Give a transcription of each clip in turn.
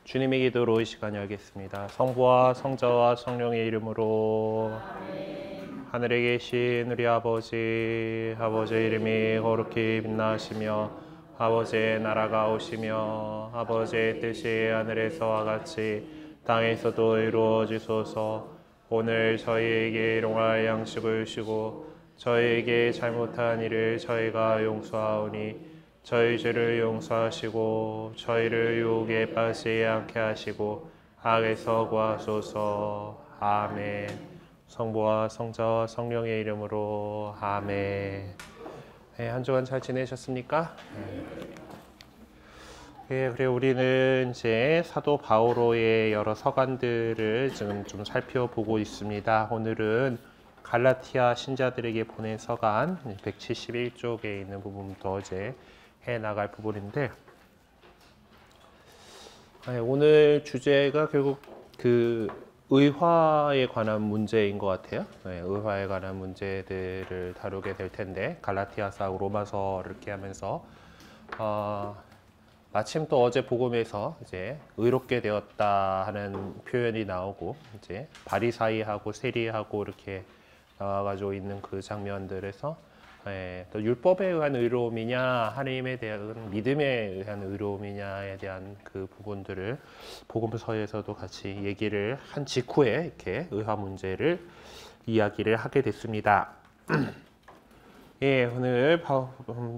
주님의 기도로 이 시간 열겠습니다. 성부와 성자와 성령의 이름으로. 하늘에 계신 우리 아버지의 이름이 거룩히 빛나시며 아버지의 나라가 오시며 아버지의 뜻이 하늘에서와 같이 땅에서도 이루어지소서. 오늘 저희에게 일용할 양식을 주시고 저희에게 잘못한 일을 저희가 용서하오니 저희 죄를 용서하시고 저희를 유혹에 빠지지 않게 하시고 악에서 구하소서. 아멘. 성부와 성자와 성령의 이름으로. 아멘. 네, 한 주간 잘 지내셨습니까? 네, 그래 우리는 이제 사도 바오로의 여러 서간들을 지금 좀 살펴보고 있습니다. 오늘은 갈라티아 신자들에게 보낸 서간 171쪽에 있는 부분부터 이제 해 나갈 부분인데, 오늘 주제가 결국 그 의화에 관한 문제인 것 같아요. 의화에 관한 문제들을 다루게 될 텐데, 갈라티아서하고 로마서를 이렇게 하면서 마침 또 어제 복음에서 이제 의롭게 되었다 하는 표현이 나오고 이제 바리사이하고 세리하고 이렇게 나와가지고 있는 그 장면들에서 또 율법에 의한 의로움이냐 하나님에 대한 믿음에 의한 의로움이냐에 대한 그 부분들을 복음서에서도 같이 얘기를 한 직후에 이렇게 의화 문제를 이야기를 하게 됐습니다. 예, 오늘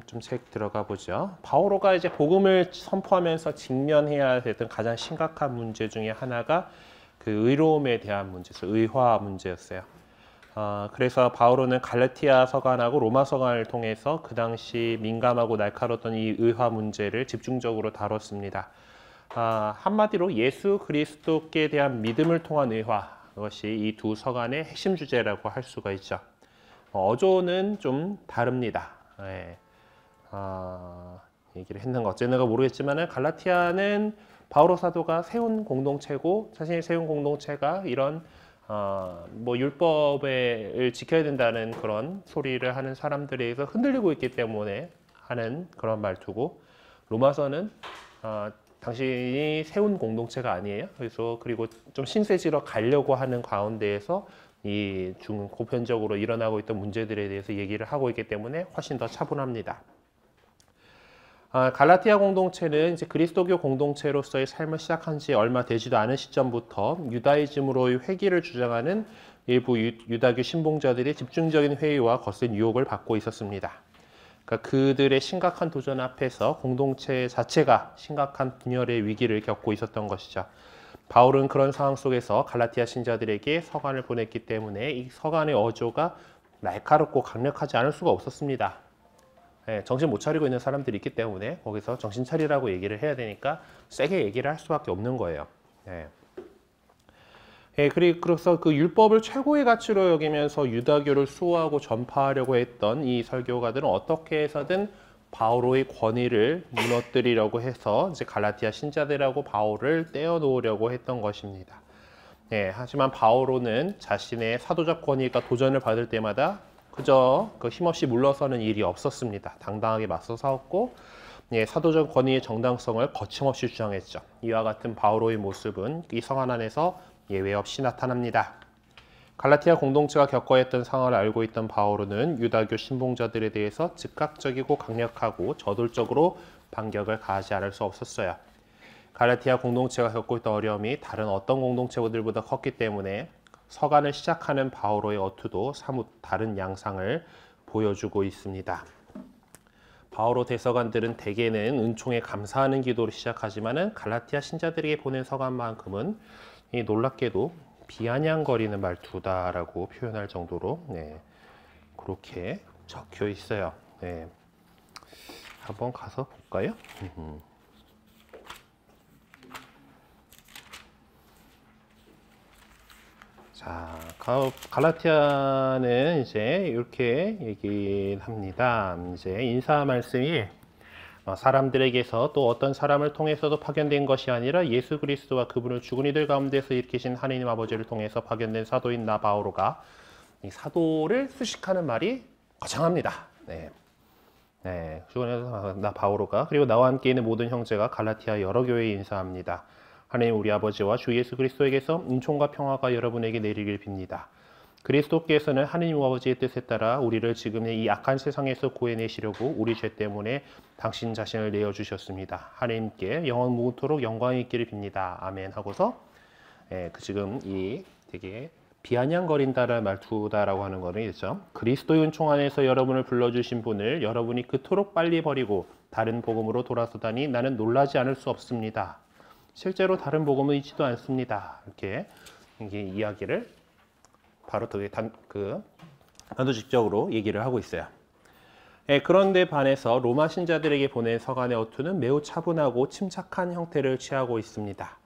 좀 책 들어가 보죠. 바오로가 이제 복음을 선포하면서 직면해야 됐던 가장 심각한 문제 중에 하나가 그 의로움에 대한 문제였어요. 의화 문제였어요. 그래서 바오로는 갈라티아 서간하고 로마 서간을 통해서 그 당시 민감하고 날카로웠던 이 의화 문제를 집중적으로 다뤘습니다. 한마디로 예수 그리스도께 대한 믿음을 통한 의화, 그것이 이 두 서간의 핵심 주제라고 할 수가 있죠. 어조는 좀 다릅니다. 얘기를 했는가 어쨌는가 모르겠지만 갈라티아는 바오로 사도가 세운 공동체고, 자신이 세운 공동체가 이런 율법을 지켜야 된다는 그런 소리를 하는 사람들에 의해서 흔들리고 있기 때문에 하는 그런 말투고, 로마서는 당신이 세운 공동체가 아니에요. 그리고 좀 신세지러 가려고 하는 가운데에서 이 보편적으로 일어나고 있던 문제들에 대해서 얘기를 하고 있기 때문에 훨씬 더 차분합니다. 갈라티아 공동체는 이제 그리스도교 공동체로서의 삶을 시작한 지 얼마 되지도 않은 시점부터 유다이즘으로의 회귀를 주장하는 일부 유다교 신봉자들의 집중적인 회의와 거센 유혹을 받고 있었습니다. 그러니까 그들의 심각한 도전 앞에서 공동체 자체가 심각한 분열의 위기를 겪고 있었던 것이죠. 바울은 그런 상황 속에서 갈라티아 신자들에게 서간을 보냈기 때문에 이 서간의 어조가 날카롭고 강력하지 않을 수가 없었습니다. 정신 못 차리고 있는 사람들이 있기 때문에 거기서 정신 차리라고 얘기를 해야 되니까 세게 얘기를 할 수밖에 없는 거예요. 그래서 그 율법을 최고의 가치로 여기면서 유다교를 수호하고 전파하려고 했던 이 설교가들은 어떻게 해서든 바오로의 권위를 무너뜨리려고 해서 이제 갈라티아 신자들하고 바울을 떼어놓으려고 했던 것입니다. 하지만 바오로는 자신의 사도적 권위가 도전을 받을 때마다 그저 그 힘없이 물러서는 일이 없었습니다. 당당하게 맞서 싸웠고 사도적 권위의 정당성을 거침없이 주장했죠. 이와 같은 바오로의 모습은 이 서간 안에서 예외 없이 나타납니다. 갈라티아 공동체가 겪어야 했던 상황을 알고 있던 바오로는 유다교 신봉자들에 대해서 즉각적이고 강력하고 저돌적으로 반격을 가하지 않을 수 없었어요. 갈라티아 공동체가 겪고 있던 어려움이 다른 어떤 공동체들보다 컸기 때문에 서간을 시작하는 바오로의 어투도 사뭇 다른 양상을 보여주고 있습니다. 바오로 대서관들은 대개는 은총에 감사하는 기도로 시작하지만 갈라티아 신자들에게 보낸 서간만큼은 놀랍게도 비아냥거리는 말투다라고 표현할 정도로 그렇게 적혀 있어요. 한번 가서 볼까요? 자, 갈라티아는 이제 이렇게 얘기를 합니다. 이제 인사 말씀이 사람들에게서 또 어떤 사람을 통해서도 파견된 것이 아니라 예수 그리스도와 그분을 죽은 이들 가운데서 일으키신 하느님 아버지를 통해서 파견된 사도인 나 바오로가 이 사도를 수식하는 말이 거창합니다. 죽은 나 바오로가 그리고 나와 함께 있는 모든 형제가 갈라티아 여러 교회에 인사합니다. 하나님 우리 아버지와 주 예수 그리스도에게서 은총과 평화가 여러분에게 내리길 빕니다. 그리스도께서는 하느님 아버지의 뜻에 따라 우리를 지금의 이 악한 세상에서 구해내시려고 우리 죄 때문에 당신 자신을 내어주셨습니다. 하나님께 영원 무토록 영광이 있기를 빕니다. 아멘 하고서 지금 이 되게 비아냥거린다라는 말투다라고 하는 거는 있죠. 그리스도의 은총 안에서 여러분을 불러주신 분을 여러분이 그토록 빨리 버리고 다른 복음으로 돌아서다니 나는 놀라지 않을 수 없습니다. 실제로 다른 복음은 있지도 않습니다. 이렇게 이야기를 바로 되게 단도직적으로 얘기를 하고 있어요. 그런데 반해서 로마 신자들에게 보낸 서간의 어투는 매우 차분하고 침착한 형태를 취하고 있습니다.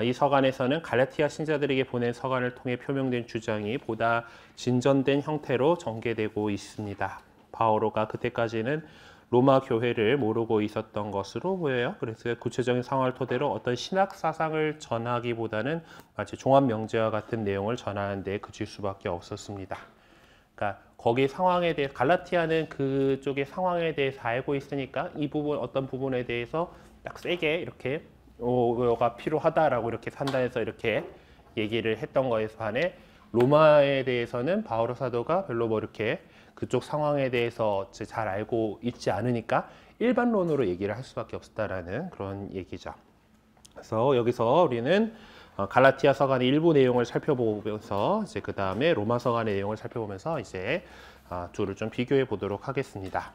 이 서간에서는 갈라티아 신자들에게 보낸 서간을 통해 표명된 주장이 보다 진전된 형태로 전개되고 있습니다. 바오로가 그때까지는 로마 교회를 모르고 있었던 것으로 보여요. 그래서 구체적인 상황을 토대로 어떤 신학 사상을 전하기보다는 마치 종합 명제와 같은 내용을 전하는 데 그칠 수밖에 없었습니다. 그러니까 거기 상황에 대해 갈라티아는 그쪽의 상황에 대해서 알고 있으니까 이 부분 어떤 부분에 대해서 딱 세게 이렇게 가 필요하다라고 이렇게 판단해서 이렇게 얘기를 했던 거에 반해 로마에 대해서는 바오로 사도가 별로 뭐 이렇게 그쪽 상황에 대해서 잘 알고 있지 않으니까 일반론으로 얘기를 할 수밖에 없었다라는 그런 얘기죠. 그래서 여기서 우리는 갈라티아 서간의 일부 내용을 살펴보면서 이제 그 다음에 로마 서간의 내용을 살펴보면서 이제 둘을 좀 비교해 보도록 하겠습니다.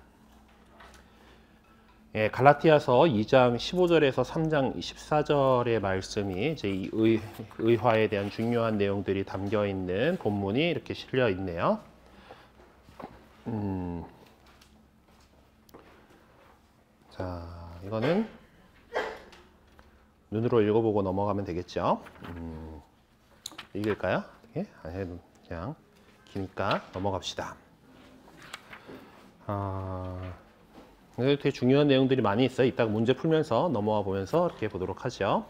갈라티아서 2장 15절에서 3장 14절의 말씀이 이제 이 의화에 대한 중요한 내용들이 담겨 있는 본문이 이렇게 실려 있네요. 자, 이거는 눈으로 읽어보고 넘어가면 되겠죠. 읽을까요? 그냥 기니까 넘어갑시다. 되게 중요한 내용들이 많이 있어요. 이따가 문제 풀면서 넘어와 보면서 이렇게 보도록 하죠.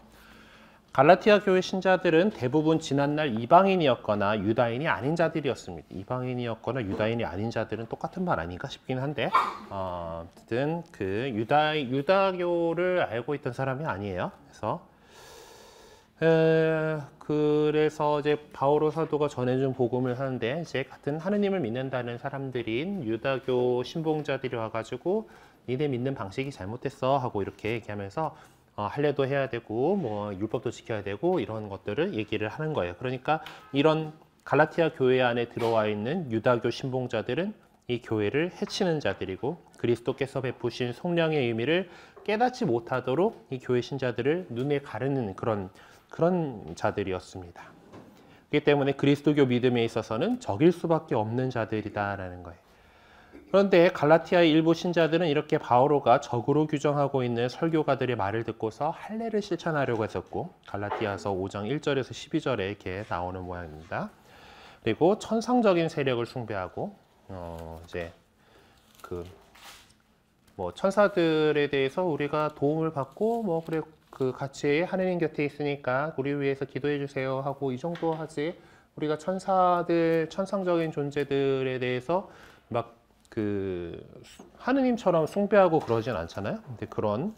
갈라티아 교회 신자들은 대부분 지난날 이방인이었거나 유다인이 아닌 자들이었습니다. 이방인이었거나 유다인이 아닌 자들은 똑같은 말 아닌가 싶긴 한데 어쨌든 그 유다교를 알고 있던 사람이 아니에요. 그래서 이제 바오로 사도가 전해준 복음을 하는데 이제 같은 하느님을 믿는다는 사람들인 유다교 신봉자들이 와가지고 니네 믿는 방식이 잘못됐어 하고 이렇게 얘기하면서 할례도 해야 되고 뭐 율법도 지켜야 되고 이런 것들을 얘기를 하는 거예요. 그러니까 이런 갈라티아 교회 안에 들어와 있는 유다교 신봉자들은 이 교회를 해치는 자들이고 그리스도께서 베푸신 성령의 의미를 깨닫지 못하도록 이 교회 신자들을 눈에 가르는 그런 자들이었습니다. 그렇기 때문에 그리스도교 믿음에 있어서는 적일 수밖에 없는 자들이다라는 거예요. 그런데 갈라티아의 일부 신자들은 이렇게 바오로가 적으로 규정하고 있는 설교가들의 말을 듣고서 할례를 실천하려고 했었고 갈라티아서 5장 1절에서 12절에 이렇게 나오는 모양입니다. 그리고 천상적인 세력을 숭배하고 이제 천사들에 대해서 우리가 도움을 받고 뭐 그래 그 같이 하느님 곁에 있으니까 우리 위해서 기도해 주세요 하고 이 정도 하지 우리가 천상적인 존재들에 대해서 막 하느님처럼 숭배하고 그러진 않잖아요. 근데 그런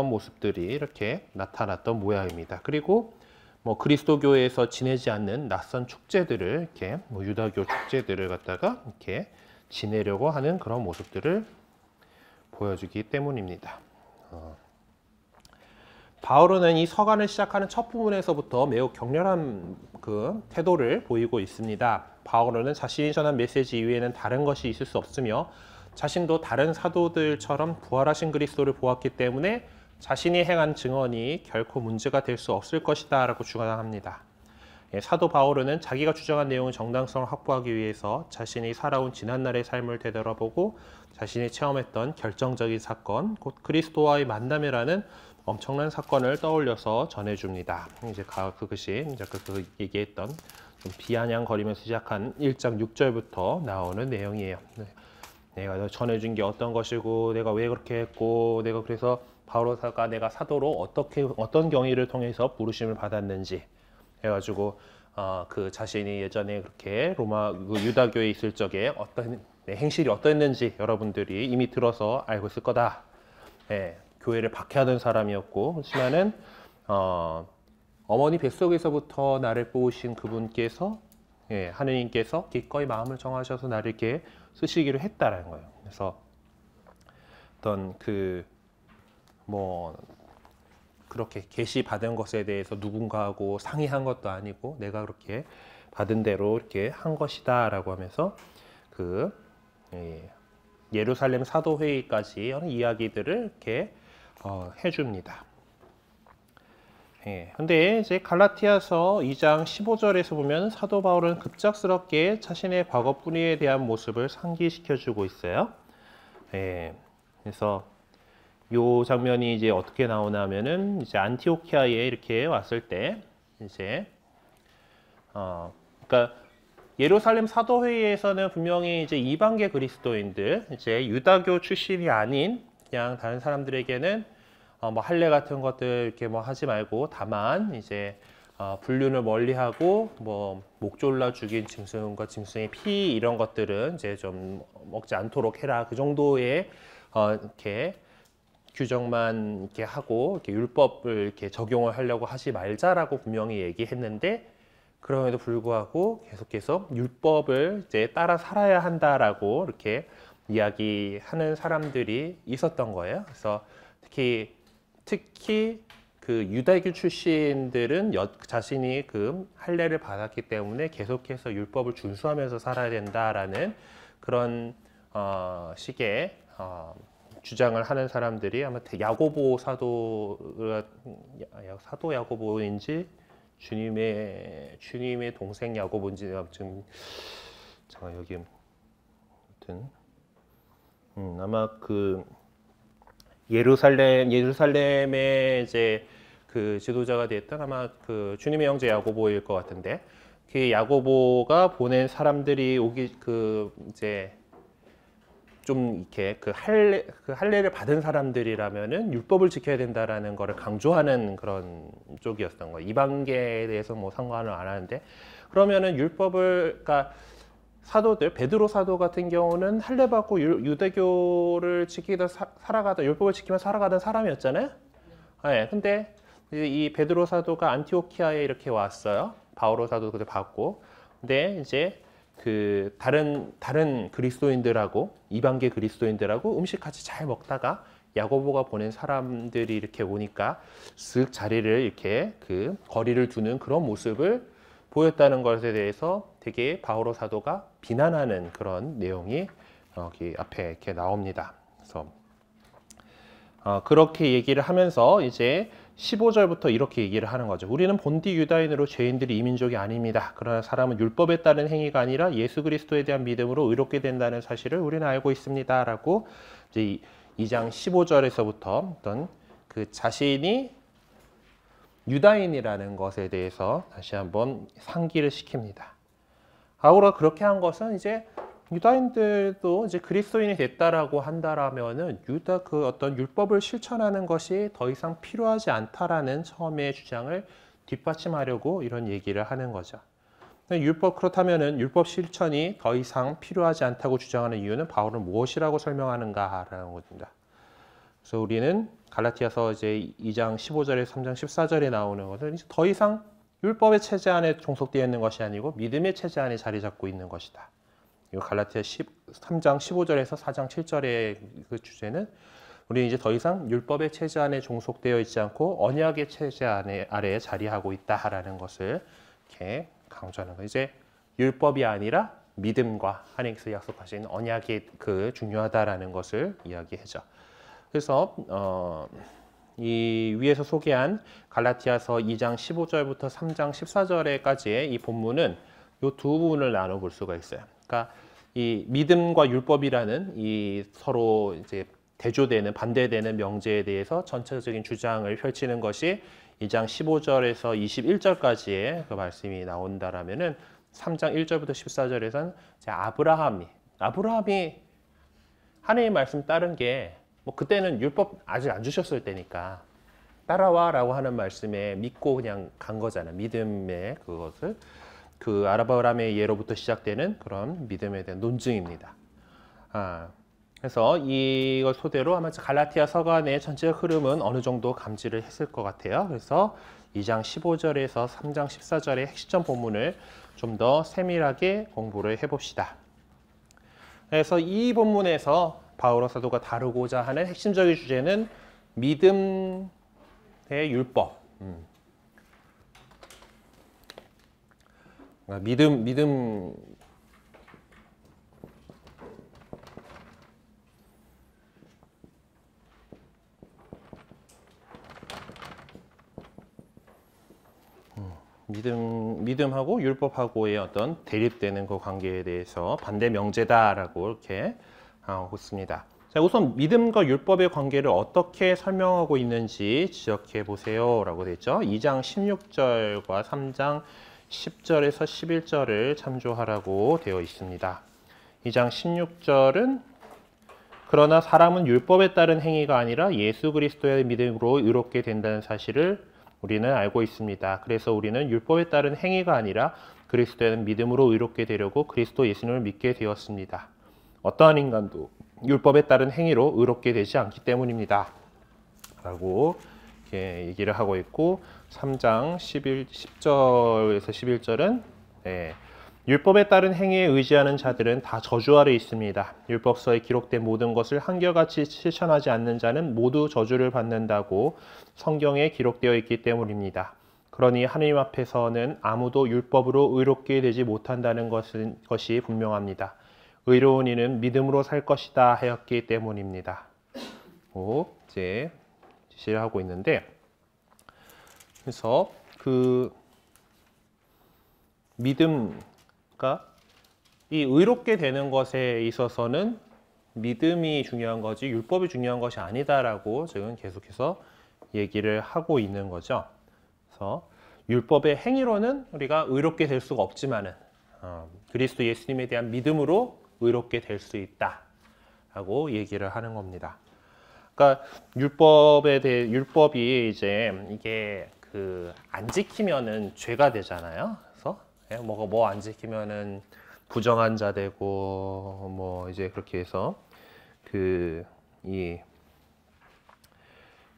모습들이 이렇게 나타났던 모양입니다. 그리고 뭐 그리스도교에서 지내지 않는 낯선 축제들을 이렇게 유다교 축제들을 갖다가 이렇게 지내려고 하는 그런 모습들을 보여주기 때문입니다. 바오로는 이 서간을 시작하는 첫 부분에서부터 매우 격렬한 태도를 보이고 있습니다. 바오로는 자신이 전한 메시지 이외에는 다른 것이 있을 수 없으며 자신도 다른 사도들처럼 부활하신 그리스도를 보았기 때문에 자신이 행한 증언이 결코 문제가 될 수 없을 것이다 라고 주장합니다. 사도 바오로는 자기가 주장한 내용의 정당성을 확보하기 위해서 자신이 살아온 지난날의 삶을 되돌아보고 자신이 체험했던 결정적인 사건, 곧 그리스도와의 만남이라는 엄청난 사건을 떠올려서 전해줍니다. 이제 그것이 이제 그 얘기했던 좀 비아냥거리면서 시작한 1장 6절부터 나오는 내용이에요. 내가 전해준 게 어떤 것이고 내가 왜 그렇게 했고 내가 그래서 바오로가 내가 사도로 어떤 경위를 통해서 부르심을 받았는지 해가지고 그 자신이 예전에 그렇게 로마 유다교에 있을 적에 어떤 행실이 어떠했는지 여러분들이 이미 들어서 알고 있을 거다. 교회를 박해하던 사람이었고, 그렇지만은 어머니 뱃속에서부터 나를 뽑으신 그분께서 하느님께서 기꺼이 마음을 정하셔서 나를 이렇게 쓰시기로 했다라는 거예요. 그래서 어떤 그렇게 계시 받은 것에 대해서 누군가하고 상의한 것도 아니고 내가 그렇게 받은 대로 이렇게 한 것이다라고 하면서 예루살렘 사도회의까지 하는 이야기들을 이렇게 해줍니다. 근데 이제 갈라티아서 2장 15절에서 보면 사도 바울은 급작스럽게 자신의 과거 뿌리에 대한 모습을 상기시켜주고 있어요. 그래서 요 장면이 이제 어떻게 나오냐면은 이제 안티오키아에 이렇게 왔을 때 이제 그러니까 예루살렘 사도회의에서는 분명히 이제 이방계 그리스도인들, 이제 유다교 출신이 아닌 그냥 다른 사람들에게는 할례 같은 것들 이렇게 하지 말고 다만 이제 불륜을 멀리하고 목 졸라 죽인 짐승과 짐승의 피 이런 것들은 이제 좀 먹지 않도록 해라, 그 정도의 이렇게 규정만 이렇게 하고 이렇게 율법을 이렇게 적용을 하려고 하지 말자라고 분명히 얘기했는데, 그럼에도 불구하고 계속해서 율법을 이제 따라 살아야 한다라고 이렇게 이야기하는 사람들이 있었던 거예요. 그래서 특히 그 유다교 출신들은 자신이 그 할례를 받았기 때문에 계속해서 율법을 준수하면서 살아야 된다라는 그런 식의 주장을 하는 사람들이 아마 야고보 사도 야고보인지 주님의 동생 야고보인지 아무튼 잠깐 여기 아무튼 아마 그 예루살렘의 이제 그 지도자가 됐던 아마 그 주님의 형제 야고보일 것 같은데, 그 야고보가 보낸 사람들이 이제 좀 이렇게 그 할례를 받은 사람들이라면은 율법을 지켜야 된다라는 거를 강조하는 그런 쪽이었던 거예요. 이방계에 대해서 상관을 안 하는데, 그러면은 그러니까 사도들, 베드로 사도 같은 경우는 할례 받고 유대교를 지키다 살아가던, 율법을 지키며 살아가던 사람이었잖아요. 네, 근데 이 베드로 사도가 안티오키아에 이렇게 왔어요. 바오로 사도도 그때 받고, 근데 이제 그 다른 그리스도인들하고 이방계 그리스도인들하고 음식 같이 잘 먹다가 야고보가 보낸 사람들이 이렇게 오니까 쓱 자리를 이렇게 그 거리를 두는 그런 모습을 보였다는 것에 대해서 되게 바오로 사도가 비난하는 그런 내용이 여기 앞에 이렇게 나옵니다. 그래서 그렇게 얘기를 하면서 이제 15절부터 이렇게 얘기를 하는 거죠. 우리는 본디 유다인으로 죄인들이 이민족이 아닙니다. 그러나 사람은 율법에 따른 행위가 아니라 예수 그리스도에 대한 믿음으로 의롭게 된다는 사실을 우리는 알고 있습니다. 라고 이제 2장 15절에서부터 어떤 그 자신이 유다인이라는 것에 대해서 다시 한번 상기를 시킵니다. 바울가 그렇게 한 것은 이제 유다인들도 이제 그리스도인이 됐다라고 한다라면은 그 어떤 율법을 실천하는 것이 더 이상 필요하지 않다라는 처음의 주장을 뒷받침하려고 이런 얘기를 하는 거죠. 그렇다면은 율법 실천이 더 이상 필요하지 않다고 주장하는 이유는 바울은 무엇이라고 설명하는가라는 것입니다. 그래서 우리는 갈라티아서 이제 2장 15절에 3장 14절에 나오는 것은 더 이상 율법의 체제 안에 종속되어 있는 것이 아니고 믿음의 체제 안에 자리 잡고 있는 것이다. 이 갈라티아 3장 15절에서 4장 7절의 그 주제는 우리는 이제 더 이상 율법의 체제 안에 종속되어 있지 않고 언약의 체제 아래에 자리하고 있다라는 것을 이렇게 강조하는 거예요. 이제 율법이 아니라 믿음과 하나님께서 약속하신 언약이 중요하다라는 것을 이야기하죠. 그래서 이 위에서 소개한 갈라티아서 2장 15절부터 3장 14절에까지의 이 본문은 이 두 부분을 나눠볼 수가 있어요. 그러니까 이 믿음과 율법이라는 이 서로 이제 대조되는 반대되는 명제에 대해서 전체적인 주장을 펼치는 것이 2장 15절에서 21절까지의 그 말씀이 나온다라면은 3장 1절부터 14절에서는 아브라함이 하나님의 말씀 따른 게 그때는 율법 아직 안 주셨을 때니까 따라와라고 하는 말씀에 믿고 그냥 간 거잖아요. 믿음의 그것을 아브라함의 예로부터 시작되는 그런 믿음에 대한 논증입니다. 그래서 이걸 토대로 아마 갈라티아 서간의 전체 흐름은 어느 정도 감지를 했을 것 같아요. 그래서 2장 15절에서 3장 14절의 핵심 본문을 좀 더 세밀하게 공부를 해봅시다. 그래서 이 본문에서 바오로 사도가 다루고자 하는 핵심적인 주제는 믿음의 율법. 믿음 믿음하고 율법하고의 어떤 대립되는 그 관계에 대해서 반대 명제다라고 이렇게 하고 있습니다. 자, 우선 믿음과 율법의 관계를 어떻게 설명하고 있는지 지적해 보세요라고 되어 있죠. 2장 16절과 3장 10절에서 11절을 참조하라고 되어 있습니다. 2장 16절은 그러나 사람은 율법에 따른 행위가 아니라 예수 그리스도의 믿음으로 의롭게 된다는 사실을 우리는 알고 있습니다. 그래서 우리는 율법에 따른 행위가 아니라 그리스도의 믿음으로 의롭게 되려고 그리스도 예수님을 믿게 되었습니다. 어떠한 인간도 율법에 따른 행위로 의롭게 되지 않기 때문입니다. 라고 이렇게 얘기를 하고 있고 3장 10절에서 11절은 율법에 따른 행위에 의지하는 자들은 다 저주 아래 있습니다. 율법서에 기록된 모든 것을 한결같이 실천하지 않는 자는 모두 저주를 받는다고 성경에 기록되어 있기 때문입니다. 그러니 하나님 앞에서는 아무도 율법으로 의롭게 되지 못한다는 것이 분명합니다. 의로운 이는 믿음으로 살 것이다 하였기 때문입니다. 이제 지시를 하고 있는데, 그래서 그 믿음과 이 의롭게 되는 것에 있어서는 믿음이 중요한 거지 율법이 중요한 것이 아니다라고 지금 계속해서 얘기를 하고 있는 거죠. 그래서 율법의 행위로는 우리가 의롭게 될 수가 없지만은 그리스도 예수님에 대한 믿음으로 의롭게 될 수 있다라고 얘기를 하는 겁니다. 그러니까 율법이 이제 이게 안 지키면은 죄가 되잖아요. 그래서 뭐 안 지키면은 부정한 자 되고 뭐 이제 그렇게 해서 이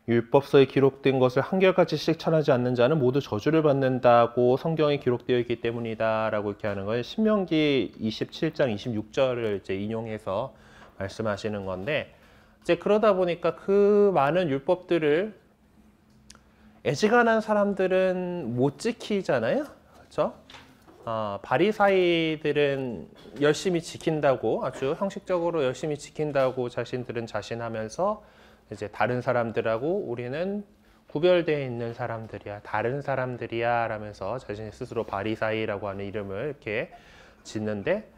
율법서에 기록된 것을 한결같이 실천하지 않는 자는 모두 저주를 받는다고 성경에 기록되어 있기 때문이다라고 이렇게 하는 거예요. 신명기 27장 26절을 이제 인용해서 말씀하시는 건데, 이제 그러다 보니까 그 많은 율법들을 애지간한 사람들은 못 지키잖아요, 그렇죠? 바리사이들은 열심히 지킨다고, 아주 형식적으로 열심히 지킨다고 자신들은 자신하면서 이제 다른 사람들하고 우리는 구별되어 있는 사람들이야, 다른 사람들이야 라면서 자신 스스로 바리사이라고 하는 이름을 이렇게 짓는데,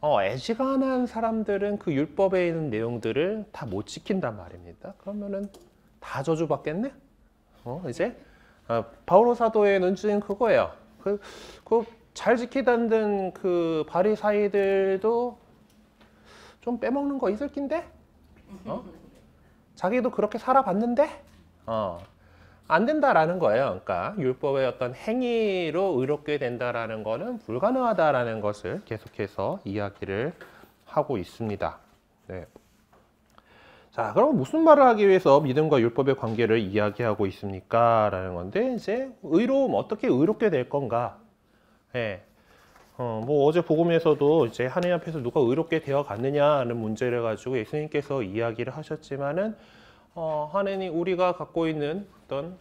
애지간한 사람들은 그 율법에 있는 내용들을 다 못 지킨단 말입니다. 그러면은 다 저주받겠네? 이제 바오로 사도의 논증은 그거예요. 잘 지키던 그 바리사이들도 좀 빼먹는 거 있을 낀데? 자기도 그렇게 살아봤는데? 안 된다라는 거예요. 그러니까 율법의 어떤 행위로 의롭게 된다라는 거는 불가능하다라는 것을 계속해서 이야기를 하고 있습니다. 네. 자, 그럼 무슨 말을 하기 위해서 믿음과 율법의 관계를 이야기하고 있습니까? 라는 건데, 이제 의로움, 어떻게 의롭게 될 건가? 네. 뭐 어제 복음에서도 이제 하나님 앞에서 누가 의롭게 되어 갔느냐는 문제를 가지고 예수님께서 이야기를 하셨지만은 하나님 우리가 갖고 있는 어떤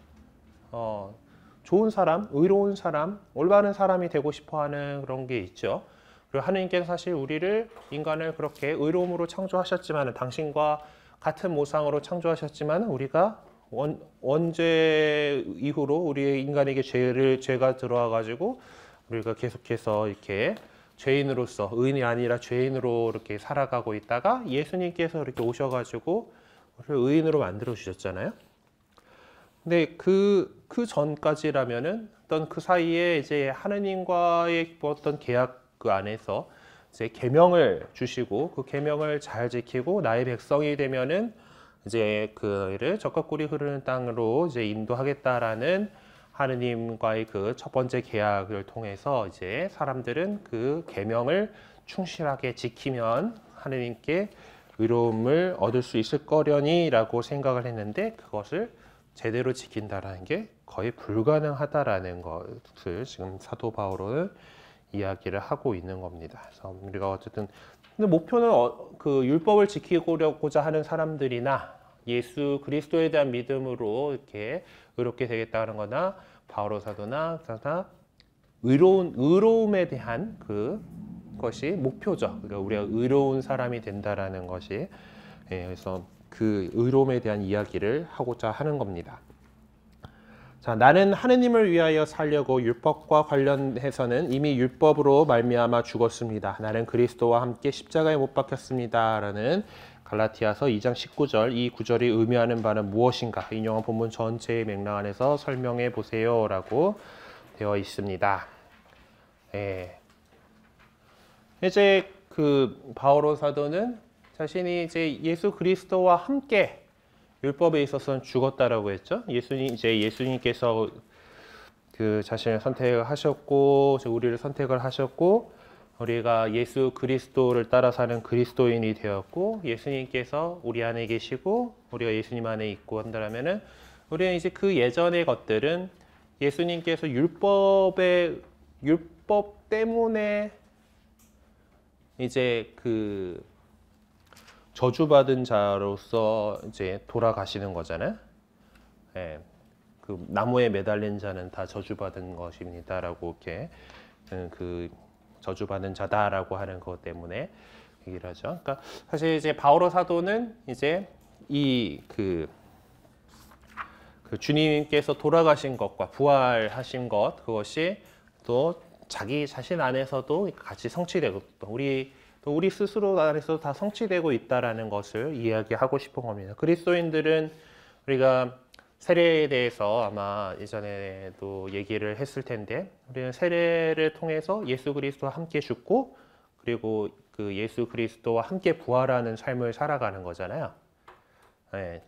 좋은 사람, 의로운 사람, 올바른 사람이 되고 싶어하는 그런 게 있죠. 그리고 하나님께서 사실 우리를 인간을 그렇게 의로움으로 창조하셨지만은 당신과 같은 모상으로 창조하셨지만 우리가 원죄 이후로 우리의 인간에게 죄가 들어와 가지고 우리가 계속해서 이렇게 죄인으로서 의인이 아니라 죄인으로 이렇게 살아가고 있다가 예수님께서 이렇게 오셔가지고 우리를 의인으로 만들어 주셨잖아요. 근데 그 전까지라면은 어떤 그 사이에 이제 하느님과의 어떤 계약 그 안에서 이제 계명을 주시고 그 계명을 잘 지키고 나의 백성이 되면은 이제 그를 적과 꿀이 흐르는 땅으로 이제 인도하겠다라는 하느님과의 그 첫 번째 계약을 통해서 이제 사람들은 그 계명을 충실하게 지키면 하느님께 의로움을 얻을 수 있을 거려니라고 생각을 했는데 그것을 제대로 지킨다라는 게 거의 불가능하다라는 것을 지금 사도 바울은 이야기를 하고 있는 겁니다. 그래서 우리가 어쨌든 근데 목표는 그 율법을 지키고자 하는 사람들이나 예수 그리스도에 대한 믿음으로 이렇게 의롭게 되겠다는 거나 바오로 사도나 의로움에 대한 그것이 목표죠. 그러니까 우리가 의로운 사람이 된다라는 것이 그래서 그 의로움에 대한 이야기를 하고자 하는 겁니다. 자, 나는 하느님을 위하여 살려고 율법과 관련해서는 이미 율법으로 말미암아 죽었습니다. 나는 그리스도와 함께 십자가에 못 박혔습니다라는 갈라티아서 2장 19절 이 구절이 의미하는 바는 무엇인가? 인용한 본문 전체의 맥락 안에서 설명해 보세요라고 되어 있습니다. 이제 그 바오로 사도는 자신이 이제 예수 그리스도와 함께 율법에 있어서는 죽었다라고 했죠. 예수님께서 그 자신을 선택하셨고 우리를 선택을 하셨고 우리가 예수 그리스도를 따라 사는 그리스도인이 되었고 예수님께서 우리 안에 계시고 우리가 예수님 안에 있고 한다면은 우리는 이제 그 예전의 것들은 예수님께서 율법 때문에 이제 그 저주받은 자로서 이제 돌아가시는 거잖아요. 그 나무에 매달린 자는 다 저주받은 것입니다라고 이렇게 그 저주받은 자다라고 하는 것 때문에 얘기를 하죠. 그러니까 사실 이제 바오로 사도는 이제 그 주님께서 돌아가신 것과 부활하신 것 그것이 또 자기 자신 안에서도 같이 성취되고 또 우리 스스로 안에서 다 성취되고 있다라는 것을 이야기하고 싶은 겁니다. 그리스도인들은 우리가 세례에 대해서 아마 예전에도 얘기를 했을 텐데 우리는 세례를 통해서 예수 그리스도와 함께 죽고 그리고 그 예수 그리스도와 함께 부활하는 삶을 살아가는 거잖아요.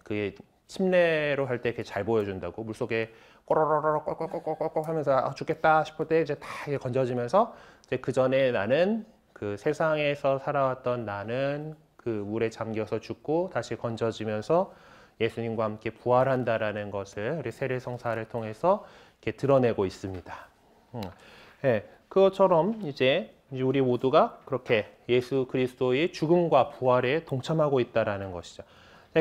그게 침례로 할 때 이렇게 잘 보여준다고 물속에 꼬르르르 꼴꼴꼴꼴꼴 하면서 죽겠다 싶을 때 이제 다 이렇게 건져지면서 이제 그 전에 나는 그 세상에서 살아왔던 나는 그 물에 잠겨서 죽고 다시 건져지면서 예수님과 함께 부활한다라는 것을 우리 세례성사를 통해서 이렇게 드러내고 있습니다. 그것처럼 이제 우리 모두가 그렇게 예수 그리스도의 죽음과 부활에 동참하고 있다라는 것이죠.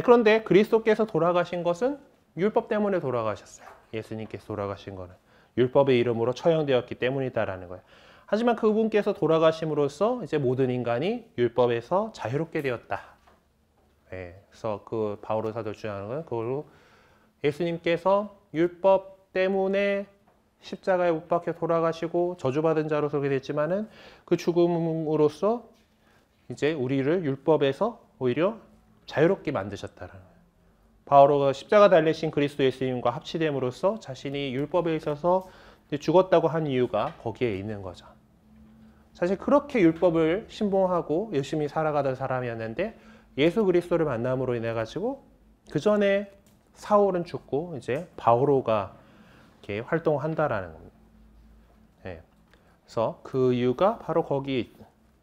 그런데 그리스도께서 돌아가신 것은 율법 때문에 돌아가셨어요. 예수님께서 돌아가신 것은 율법의 이름으로 처형되었기 때문이다라는 거예요. 하지만 그분께서 돌아가심으로써 이제 모든 인간이 율법에서 자유롭게 되었다. 그래서 그 바오로 사도 주장하는 건 그걸로 예수님께서 율법 때문에 십자가에 못 박혀 돌아가시고 저주받은 자로서 그렇게 됐지만은 그 죽음으로써 이제 우리를 율법에서 오히려 자유롭게 만드셨다라는 거예요. 바오로가 십자가 달리신 그리스도 예수님과 합치됨으로써 자신이 율법에 있어서 죽었다고 한 이유가 거기에 있는 거죠. 사실 그렇게 율법을 신봉하고 열심히 살아가던 사람이었는데 예수 그리스도를 만남으로 인해 가지고 그 전에 사울은 죽고 이제 바오로가 이렇게 활동한다라는 겁니다. 그래서 그 이유가 바로 거기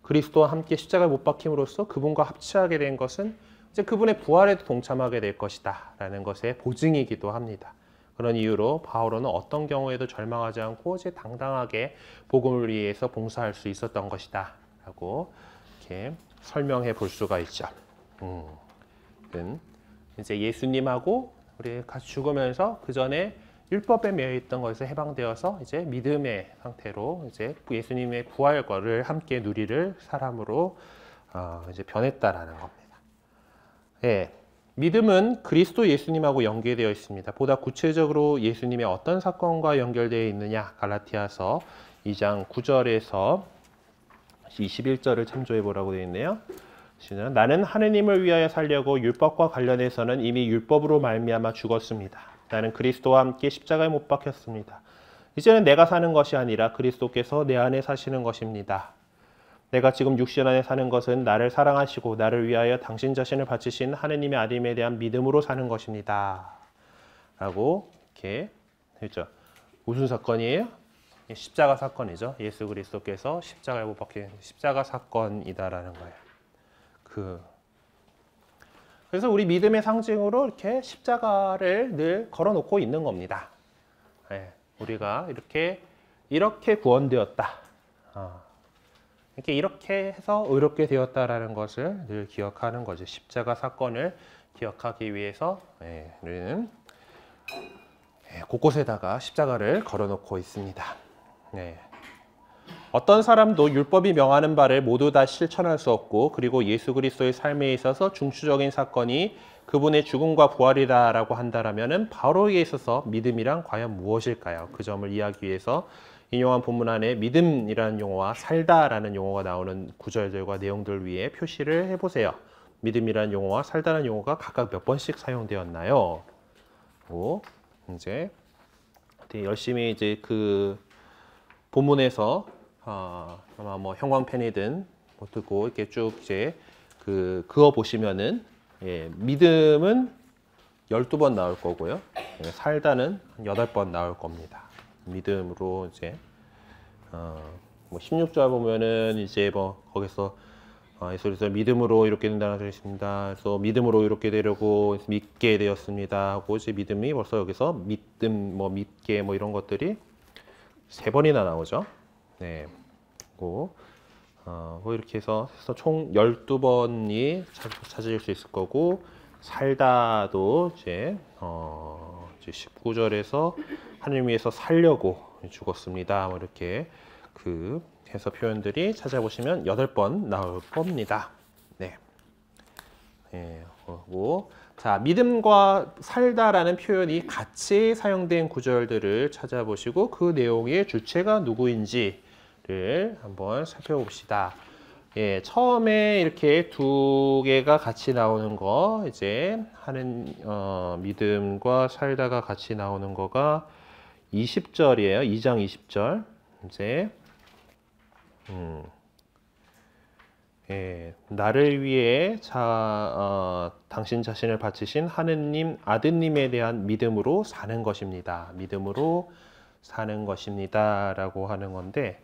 그리스도와 함께 십자가에 못 박힘으로써 그분과 합치하게 된 것은 이제 그분의 부활에도 동참하게 될 것이다라는 것의 보증이기도 합니다. 그런 이유로 바오로는 어떤 경우에도 절망하지 않고 이제 당당하게 복음을 위해서 봉사할 수 있었던 것이다라고 이렇게 설명해 볼 수가 있죠. 이제 예수님하고 우리 같이 죽으면서 그 전에 율법에 매여 있던 것에서 해방되어서 이제 믿음의 상태로 이제 예수님의 부활과를 함께 누리를 사람으로 이제 변했다라는 겁니다. 믿음은 그리스도 예수님하고 연계되어 있습니다. 보다 구체적으로 예수님의 어떤 사건과 연결되어 있느냐? 갈라티아서 2장 9절에서 21절을 참조해 보라고 되어 있네요. 나는 하느님을 위하여 살려고 율법과 관련해서는 이미 율법으로 말미암아 죽었습니다. 나는 그리스도와 함께 십자가에 못 박혔습니다. 이제는 내가 사는 것이 아니라 그리스도께서 내 안에 사시는 것입니다. 내가 지금 육신 안에 사는 것은 나를 사랑하시고 나를 위하여 당신 자신을 바치신 하느님의 아들에 대한 믿음으로 사는 것입니다. 라고 이렇게 했죠. 무슨 사건이에요? 십자가 사건이죠. 예수 그리스도께서 십자가에 못 박힌 십자가 사건이다라는 거예요. 그래서 우리 믿음의 상징으로 이렇게 십자가를 늘 걸어놓고 있는 겁니다. 예, 우리가 이렇게 구원되었다. 이렇게 해서 의롭게 되었다라는 것을 늘 기억하는 거죠. 십자가 사건을 기억하기 위해서 우리는 곳곳에다가 십자가를 걸어놓고 있습니다. 어떤 사람도 율법이 명하는 바를 모두 다 실천할 수 없고, 그리고 예수 그리스도의 삶에 있어서 중추적인 사건이 그분의 죽음과 부활이다라고 한다라면은 바로에게 있어서 믿음이란 과연 무엇일까요? 그 점을 이해하기 위해서 인용한 본문 안에 믿음이라는 용어와 살다라는 용어가 나오는 구절들과 내용들 위에 표시를 해보세요. 믿음이라는 용어와 살다라는 용어가 각각 몇 번씩 사용되었나요? 이제 열심히 이제 그 본문에서 아마 뭐 형광펜이든 뭐 듣고 이렇게 쭉 이제 그어 보시면은 믿음은 12번 나올 거고요. 살다는 8번 나올 겁니다. 믿음으로 이제 뭐 16절 보면은 이제 뭐 거기서 예수께서 믿음으로 이렇게 된다고 되어 있습니다. 그래서 믿음으로 이렇게 되려고 믿게 되었습니다 하고, 이제 믿음이 벌써 여기서 믿음 뭐 믿게 뭐 이런 것들이 3번이나 나오죠. 네. 뭐 이렇게 해서 총 12번이 찾을 수 있을 거고, 살다도 이제 19절에서 하나님 위해서 살려고 죽었습니다. 뭐 이렇게 해서 표현들이 찾아보시면 8번 나올 겁니다. 네. 자, 믿음과 살다라는 표현이 같이 사용된 구절들을 찾아보시고 그 내용의 주체가 누구인지를 한번 살펴봅시다. 처음에 이렇게 2개가 같이 나오는 거, 이제 믿음과 살다가 같이 나오는 거가 20절이에요. 2장 20절. 이제 나를 위해 당신 자신을 바치신 하느님 아드님에 대한 믿음으로 사는 것입니다. 믿음으로 사는 것입니다 라고 하는 건데,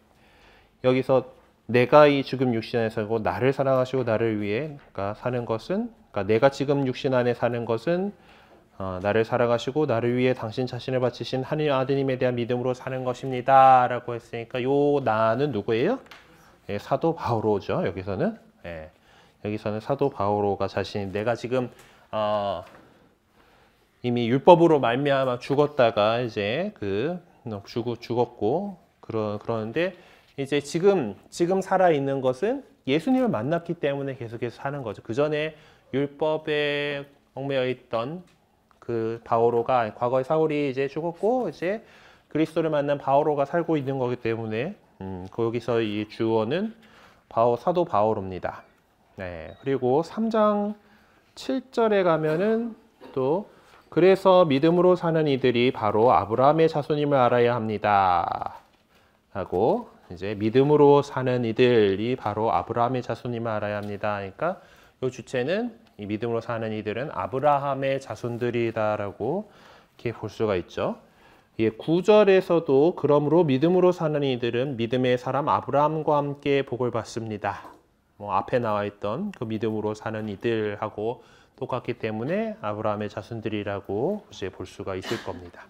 여기서 내가 이 지금 육신 안에 살고 나를 사랑하시고 나를 위해 사는 것은, 내가 지금 육신 안에 사는 것은 나를 사랑하시고 나를 위해 당신 자신을 바치신 하느님 아드님에 대한 믿음으로 사는 것입니다 라고 했으니까, 요 나는 누구예요? 사도 바오로죠. 여기서는 사도 바오로가 자신이 내가 지금 이미 율법으로 말미암아 죽었다가 이제 죽었고 그러는데, 이제 지금 살아 있는 것은 예수님을 만났기 때문에 계속해서 사는 거죠. 그 전에 율법에 얽매여 있던 그 바오로가, 과거에 사울이 이제 죽었고 이제 그리스도를 만난 바오로가 살고 있는 거기 때문에 거기서 이 주어는 사도 바오로입니다. 그리고 3장 7절에 가면은 또 그래서 믿음으로 사는 이들이 바로 아브라함의 자손임을 알아야 합니다 하고, 이제 믿음으로 사는 이들이 바로 아브라함의 자손임을 알아야 합니다. 그러니까 이 주체는 이 믿음으로 사는 이들은 아브라함의 자손들이다라고 이렇게 볼 수가 있죠. 9절에서도 그러므로 믿음으로 사는 이들은 믿음의 사람 아브라함과 함께 복을 받습니다. 뭐 앞에 나와 있던 그 믿음으로 사는 이들하고 똑같기 때문에 아브라함의 자손들이라고 이제 볼 수가 있을 겁니다.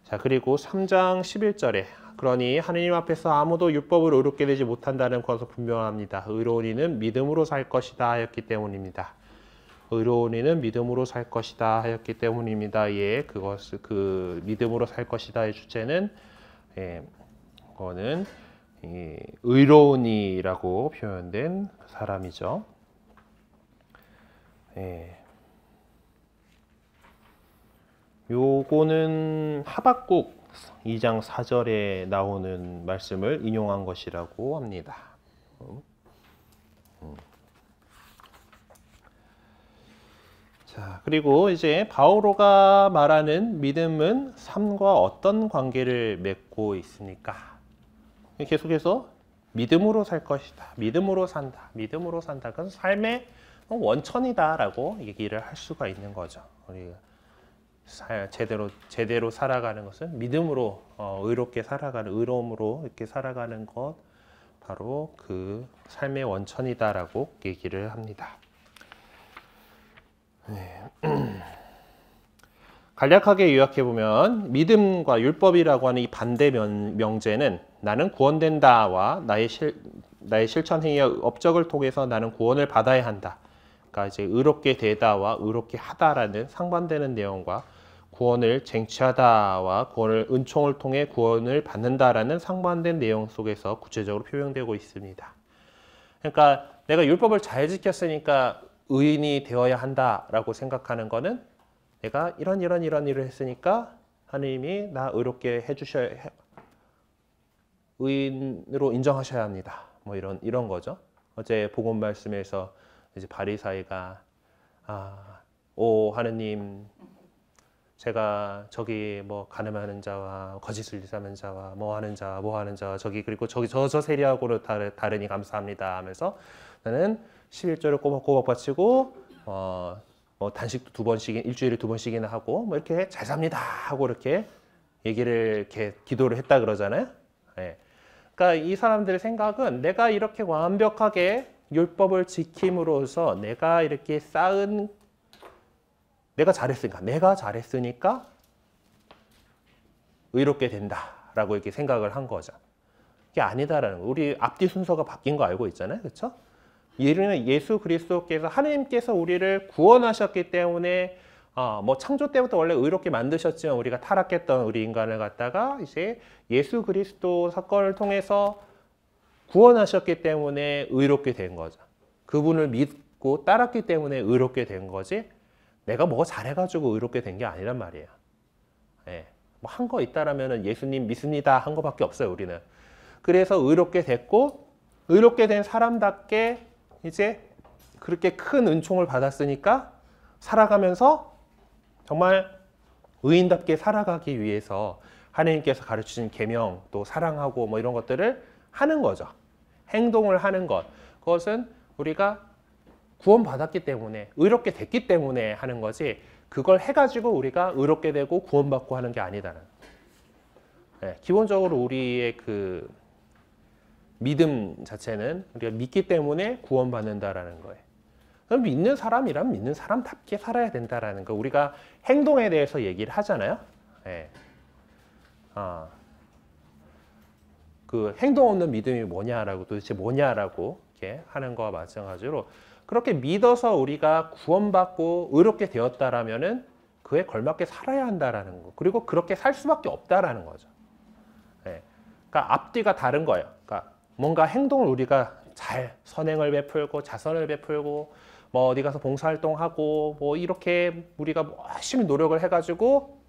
자, 그리고 3장 11절에 그러니 하느님 앞에서 아무도 율법을 의롭게 되지 못한다는 것은 분명합니다. 의로운 이는 믿음으로 살 것이다 하였기 때문입니다. 의로운 이는 믿음으로 살 것이다 하였기 때문입니다. 그 믿음으로 살 것이다의 주체는 그거는 의로운 이라고 표현된 사람이죠. 요거는 하박국 2장 4절에 나오는 말씀을 인용한 것이라고 합니다. 자, 그리고 이제 바오로가 말하는 믿음은 삶과 어떤 관계를 맺고 있습니까? 계속해서 믿음으로 살 것이다, 믿음으로 산다, 믿음으로 산다. 그건 삶의 원천이다라고 얘기를 할 수가 있는 거죠. 우리가 제대로 살아가는 것은 믿음으로 의롭게 살아가는, 의로움으로 이렇게 살아가는 것, 바로 그 삶의 원천이다라고 얘기를 합니다. 간략하게 요약해보면 믿음과 율법이라고 하는 이 반대 명제는 나는 구원된다와 나의 실천 행위의 업적을 통해서 나는 구원을 받아야 한다. 그러니까 이제 의롭게 되다와 의롭게 하다라는 상반되는 내용과 구원을 쟁취하다와 구원을 은총을 통해 구원을 받는다라는 상반된 내용 속에서 구체적으로 표현되고 있습니다. 그러니까 내가 율법을 잘 지켰으니까 의인이 되어야 한다라고 생각하는 거는 내가 이런 일을 했으니까 하나님이 나 의롭게 해주셔야 의인으로 인정하셔야 합니다. 뭐 이런 거죠. 어제 복음 말씀에서 이제 바리사이가 오 하느님 제가 저기 뭐 가늠하는 자와 거짓을 일삼는 자와 뭐 하는 자와 저기 그리고 저기 저 세리하고는 다르니 감사합니다 하면서 나는 11조를 꼬박꼬박 바치고 뭐 단식도 2번씩 일주일에 2번씩이나 하고 뭐 이렇게 잘 삽니다 하고 이렇게 기도를 했다 그러잖아요. 네. 그러니까 이 사람들의 생각은 내가 이렇게 완벽하게 율법을 지킴으로써 내가 이렇게 쌓은 내가 잘했으니까 의롭게 된다라고 이렇게 생각을 한 거죠. 그게 아니다라는 거. 우리 앞뒤 순서가 바뀐 거 알고 있잖아요, 그렇죠? 예수 그리스도께서 하나님께서 우리를 구원하셨기 때문에 뭐 창조 때부터 원래 의롭게 만드셨지만 우리가 타락했던 우리 인간을 갖다가 이제 예수 그리스도 사건을 통해서 구원하셨기 때문에 의롭게 된 거죠. 그분을 믿고 따랐기 때문에 의롭게 된 거지. 내가 뭐가 잘해가지고 의롭게 된 게 아니란 말이에요. 예. 뭐 한 거 있다라면은 예수님 믿습니다 한 거밖에 없어요, 우리는. 그래서 의롭게 됐고 의롭게 된 사람답게 이제 그렇게 큰 은총을 받았으니까 살아가면서 정말 의인답게 살아가기 위해서 하나님께서 가르치신 계명 또 사랑하고 뭐 이런 것들을 하는 거죠. 행동을 하는 것. 그것은 우리가 구원받았기 때문에 의롭게 됐기 때문에 하는 거지 그걸 해가지고 우리가 의롭게 되고 구원받고 하는 게 아니다는. 네, 기본적으로 우리의 그 믿음 자체는 우리가 믿기 때문에 구원받는다라는 거예요. 그럼 믿는 사람이란 믿는 사람답게 살아야 된다라는 거. 우리가 행동에 대해서 얘기를 하잖아요. 네. 그 행동 없는 믿음이 뭐냐라고 도대체 뭐냐라고 이렇게 하는 거와 마찬가지로 그렇게 믿어서 우리가 구원받고 의롭게 되었다라면은 그에 걸맞게 살아야 한다라는 거. 그리고 그렇게 살 수밖에 없다라는 거죠. 네. 그러니까 앞뒤가 다른 거예요. 그러니까 뭔가 행동을 우리가 잘 선행을 베풀고 자선을 베풀고 뭐 어디 가서 봉사활동하고 뭐 이렇게 우리가 열심히 노력을 해가지고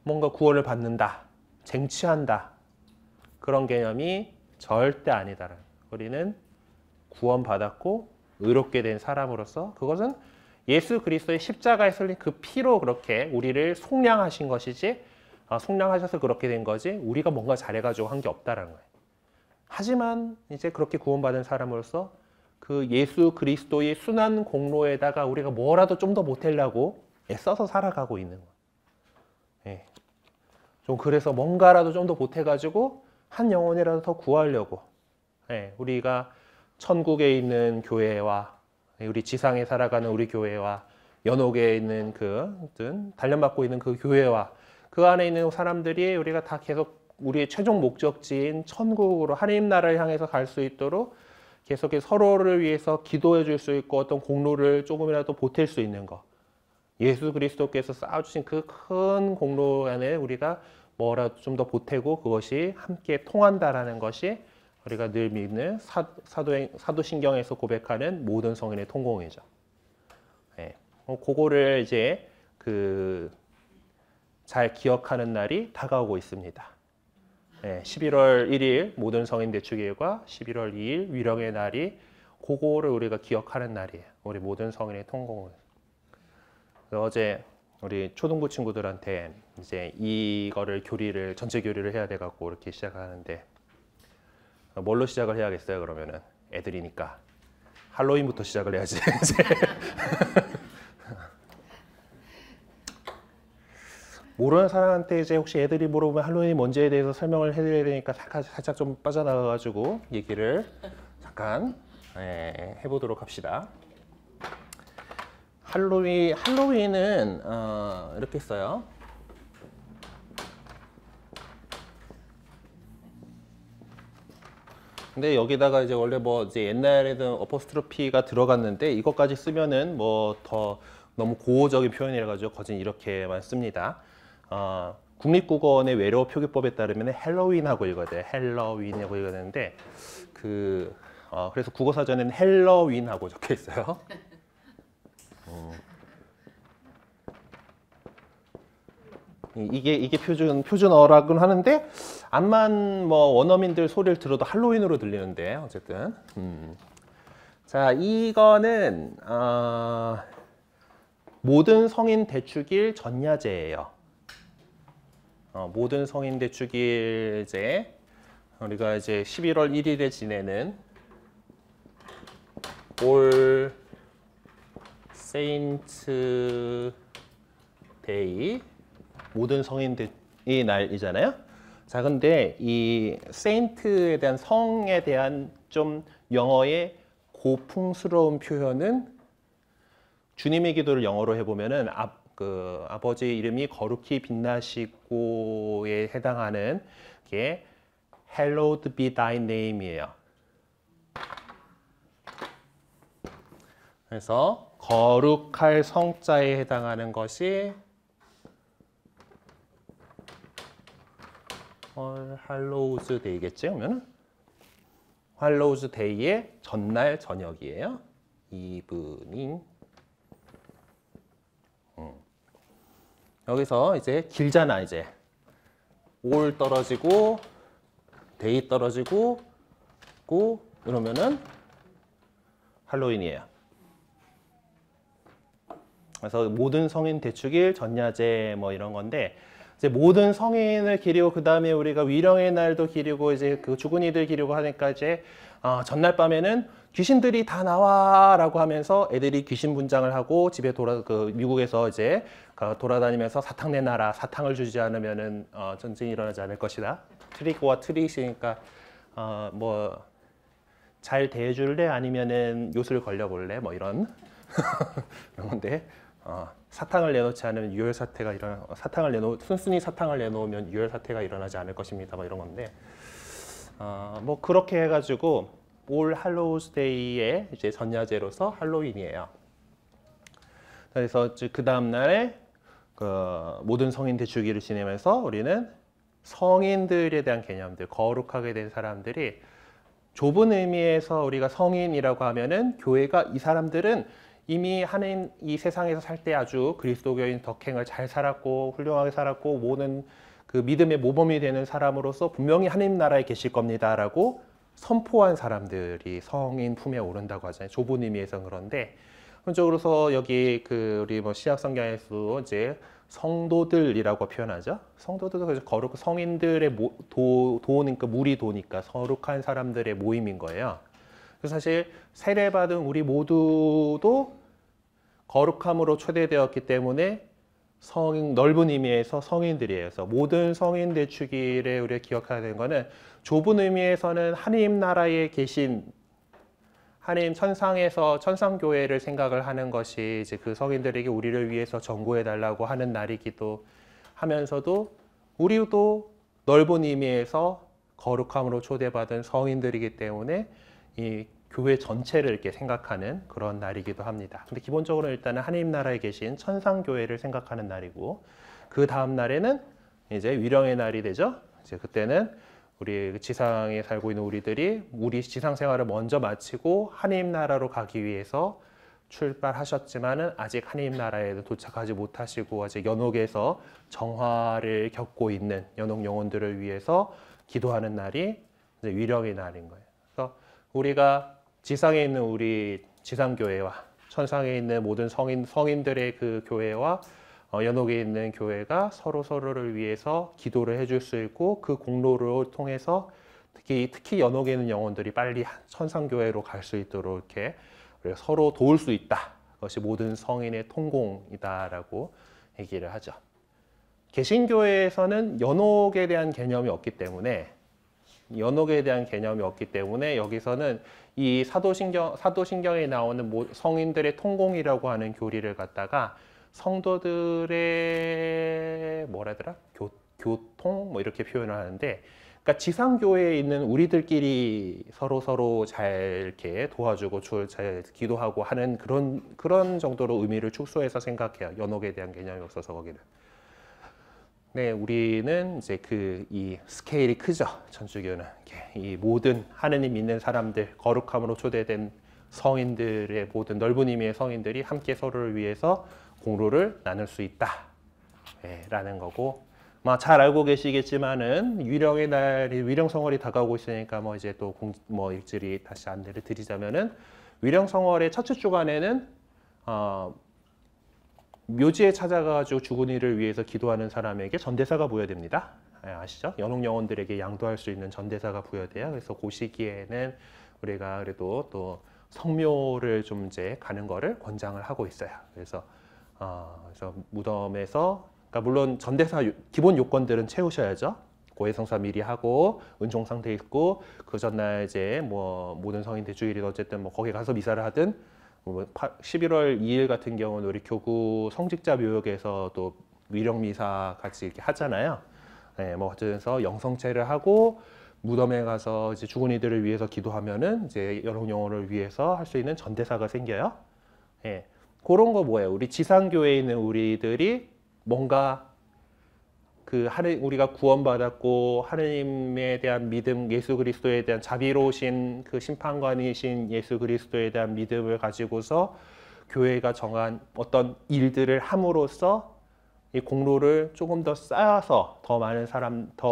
뭔가 구원을 받는다, 쟁취한다 그런 개념이 절대 아니다라는. 우리는 구원받았고 의롭게 된 사람으로서 그것은 예수 그리스도의 십자가에 설린 그 피로 그렇게 우리를 속량하신 것이지 속량하셔서 그렇게 된 거지 우리가 뭔가 잘해가지고 한 게 없다라는 거예요. 하지만 이제 그렇게 구원받은 사람으로서 그 예수 그리스도의 순환 공로에다가 우리가 뭐라도 좀 더 보태려고 애써서 살아가고 있는 거예요. 예. 좀 그래서 뭔가라도 좀 더 보태가지고 한 영혼이라도 더 구하려고. 예. 우리가 천국에 있는 교회와 우리 지상에 살아가는 우리 교회와 연옥에 있는 단련받고 있는 그 교회와 그 안에 있는 사람들이 우리가 다 계속 우리의 최종 목적지인 천국으로 하나님 나라를 향해서 갈 수 있도록 계속해서 서로를 위해서 기도해 줄 수 있고 어떤 공로를 조금이라도 보탤 수 있는 것. 예수 그리스도께서 쌓아주신 그 큰 공로 안에 우리가 뭐라도 좀 더 보태고 그것이 함께 통한다라는 것이 우리가 늘 믿는 사도신경에서 고백하는 모든 성인의 통공이죠. 네. 그거를 이제 잘 기억하는 날이 다가오고 있습니다. 네, 11월 1일 모든 성인 대축일과 11월 2일 위령의 날이 그거를 우리가 기억하는 날이에요. 우리 모든 성인의 통공을. 어제 우리 초등부 친구들한테 이제 이거를 전체 교리를 해야 돼 갖고 이렇게 시작하는데 뭘로 시작을 해야겠어요? 그러면은 애들이니까 할로윈부터 시작을 해야지. 모르는 사람한테 이제 혹시 애들이 물어보면 할로윈이 뭔지에 대해서 설명을 해드려야 되니까 살짝 좀 빠져나가가지고 얘기를 잠깐 해보도록 합시다. 할로윈은 이렇게 써요. 근데 여기다가 이제 원래 뭐 이제 옛날에는 어퍼스트로피가 들어갔는데 이것까지 쓰면은 뭐 더 너무 고어적인 표현이라 가지고 거진 이렇게만 씁니다. 국립국어원의 외래어 표기법에 따르면 헬로윈하고 읽어야 돼요. 헬로윈하고 읽어야 되는데 그래서 국어사전에는 헬로윈하고 적혀 있어요. 이게 표준어라고는 하는데 암만 뭐 원어민들 소리를 들어도 할로윈으로 들리는데 어쨌든 자 이거는 모든 성인 대축일 전야제예요. 모든 성인 대축일제 우리가 이제 11월 1일에 지내는 올 세인트 데이 모든 성인들의 날이잖아요. 자, 근데 이 세인트에 대한 성에 대한 좀 영어의 고풍스러운 표현은 주님의 기도를 영어로 해보면은 아버지 이름이 거룩히 빛나시고에 해당하는 게 Hallowed be thy name이에요. 그래서 거룩할 성자에 해당하는 것이 할로우즈 데이겠죠? 그러면 할로우즈 데이의 전날 저녁이에요. 이브닝. 여기서 이제 길잖아 이제. 올 떨어지고 데이 떨어지고 고 이러면은 할로윈이에요. 그래서 모든 성인 대축일 전야제 뭐 이런 건데 이제 모든 성인을 기리고 그 다음에 우리가 위령의 날도 기리고 이제 그 죽은이들 기리고 하니까 이제 전날 밤에는 귀신들이 다 나와라고 하면서 애들이 귀신 분장을 하고 집에 미국에서 이제 돌아다니면서 사탕 내놔라, 사탕을 주지 않으면은 전쟁이 일어나지 않을 것이다. 트릭과 트릿이니까 뭐 잘 대해줄래 아니면은 요술 걸려볼래 뭐 이런 그런 건데. 사탕을 내놓지 않으면 유혈 사태가 순순히 사탕을 내놓으면 유혈 사태가 일어나지 않을 것입니다. 뭐 이런 건데, 뭐 그렇게 해가지고 올 할로우스 데이의 이제 전야제로서 할로윈이에요. 그래서 그 다음 날에 모든 성인 대축일을 지내면서 우리는 성인들에 대한 개념들, 거룩하게 된 사람들이 좁은 의미에서 우리가 성인이라고 하면은 교회가 이 사람들은 이미 하나님 이 세상에서 살 때 아주 그리스도교인 덕행을 잘 살았고 훌륭하게 살았고 모든 그 믿음의 모범이 되는 사람으로서 분명히 하나님 나라에 계실 겁니다라고 선포한 사람들이 성인 품에 오른다고 하잖아요. 좁은 의미에서 그런데 한쪽으로서 여기 우리 뭐 신약 성경에서 이제 성도들이라고 표현하죠. 성도들도 그래서 거룩 성인들의 도니까 물이 도니까 거룩한 사람들의 모임인 거예요. 그래서 사실 세례받은 우리 모두도 거룩함으로 초대되었기 때문에 넓은 의미에서 성인들이에요. 그래서 모든 성인 대축일에 우리가 기억해야 되는 것은 좁은 의미에서는 하나님 나라에 계신 하나님 천상교회를 생각을 하는 것이 이제 그 성인들에게 우리를 위해서 전구해 달라고 하는 날이기도 하면서도 우리도 넓은 의미에서 거룩함으로 초대받은 성인들이기 때문에 이 교회 전체를 이렇게 생각하는 그런 날이기도 합니다. 근데 기본적으로 일단은 하나님 나라에 계신 천상교회를 생각하는 날이고 그 다음 날에는 이제 위령의 날이 되죠. 이제 그때는 우리 지상에 살고 있는 우리 지상 생활을 먼저 마치고 하나님 나라로 가기 위해서 출발하셨지만은 아직 하나님 나라에 도착하지 못하시고 아직 연옥에서 정화를 겪고 있는 연옥 영혼들을 위해서 기도하는 날이 이제 위령의 날인 거예요. 그래서 우리가 지상에 있는 우리 지상교회와 천상에 있는 모든 성인들의 그 교회와 연옥에 있는 교회가 서로를 위해서 기도를 해줄 수 있고 그 공로를 통해서 특히 연옥에 있는 영혼들이 빨리 천상교회로 갈 수 있도록 이렇게 우리가 서로 도울 수 있다. 그것이 모든 성인의 통공이다라고 얘기를 하죠. 개신교회에서는 연옥에 대한 개념이 없기 때문에 연옥에 대한 개념이 없기 때문에 여기서는 이 사도신경에 나오는 성인들의 통공이라고 하는 교리를 갖다가 성도들의 뭐라더라? 교통 뭐 이렇게 표현을 하는데, 그러니까 지상교회에 있는 우리들끼리 서로 잘 이렇게 도와주고 잘 기도하고 하는 그런 정도로 의미를 축소해서 생각해요. 연옥에 대한 개념이 없어서 거기는. 네, 우리는 이제 이 스케일이 크죠. 천주교는 이 모든 하느님 믿는 사람들, 거룩함으로 초대된 성인들의 모든 넓은 의미의 성인들이 함께 서로를 위해서 공로를 나눌 수 있다. 네, 라는 거고, 잘 알고 계시겠지만은 위령의 날이 위령성월이 다가오고 있으니까 이제 또 일찍이 다시 안내를 드리자면은 위령성월의 첫째 주간에는 묘지에 찾아가지고 죽은 이를 위해서 기도하는 사람에게 전대사가 부여됩니다. 아시죠? 연옥 영혼들에게 양도할 수 있는 전대사가 부여돼요. 그래서 그 시기에는 우리가 그래도 또 성묘를 좀 이제 가는 거를 권장을 하고 있어요. 그래서 무덤에서, 그러니까 물론 전대사 기본 요건들은 채우셔야죠. 고해성사 미리 하고 은총 상태 있고 그 전날 이제 모든 성인들 주일이 어쨌든 거기 가서 미사를 하든 11월 2일 같은 경우는 우리 교구 성직자 묘역에서 또 위령 미사 같이 이렇게 하잖아요. 네, 어쨌든 영성체를 하고 무덤에 가서 이제 죽은 이들을 위해서 기도하면은 이제 연옥 영혼을 위해서 할 수 있는 전대사가 생겨요. 네, 그런 거 뭐예요? 우리 지상교회에 있는 우리들이 뭔가 우리가 구원받았고 하느님에 대한 믿음, 예수 그리스도에 대한 자비로우신 그 심판관이신 예수 그리스도에 대한 믿음을 가지고서 교회가 정한 어떤 일들을 함으로써 이 공로를 조금 더 쌓아서 더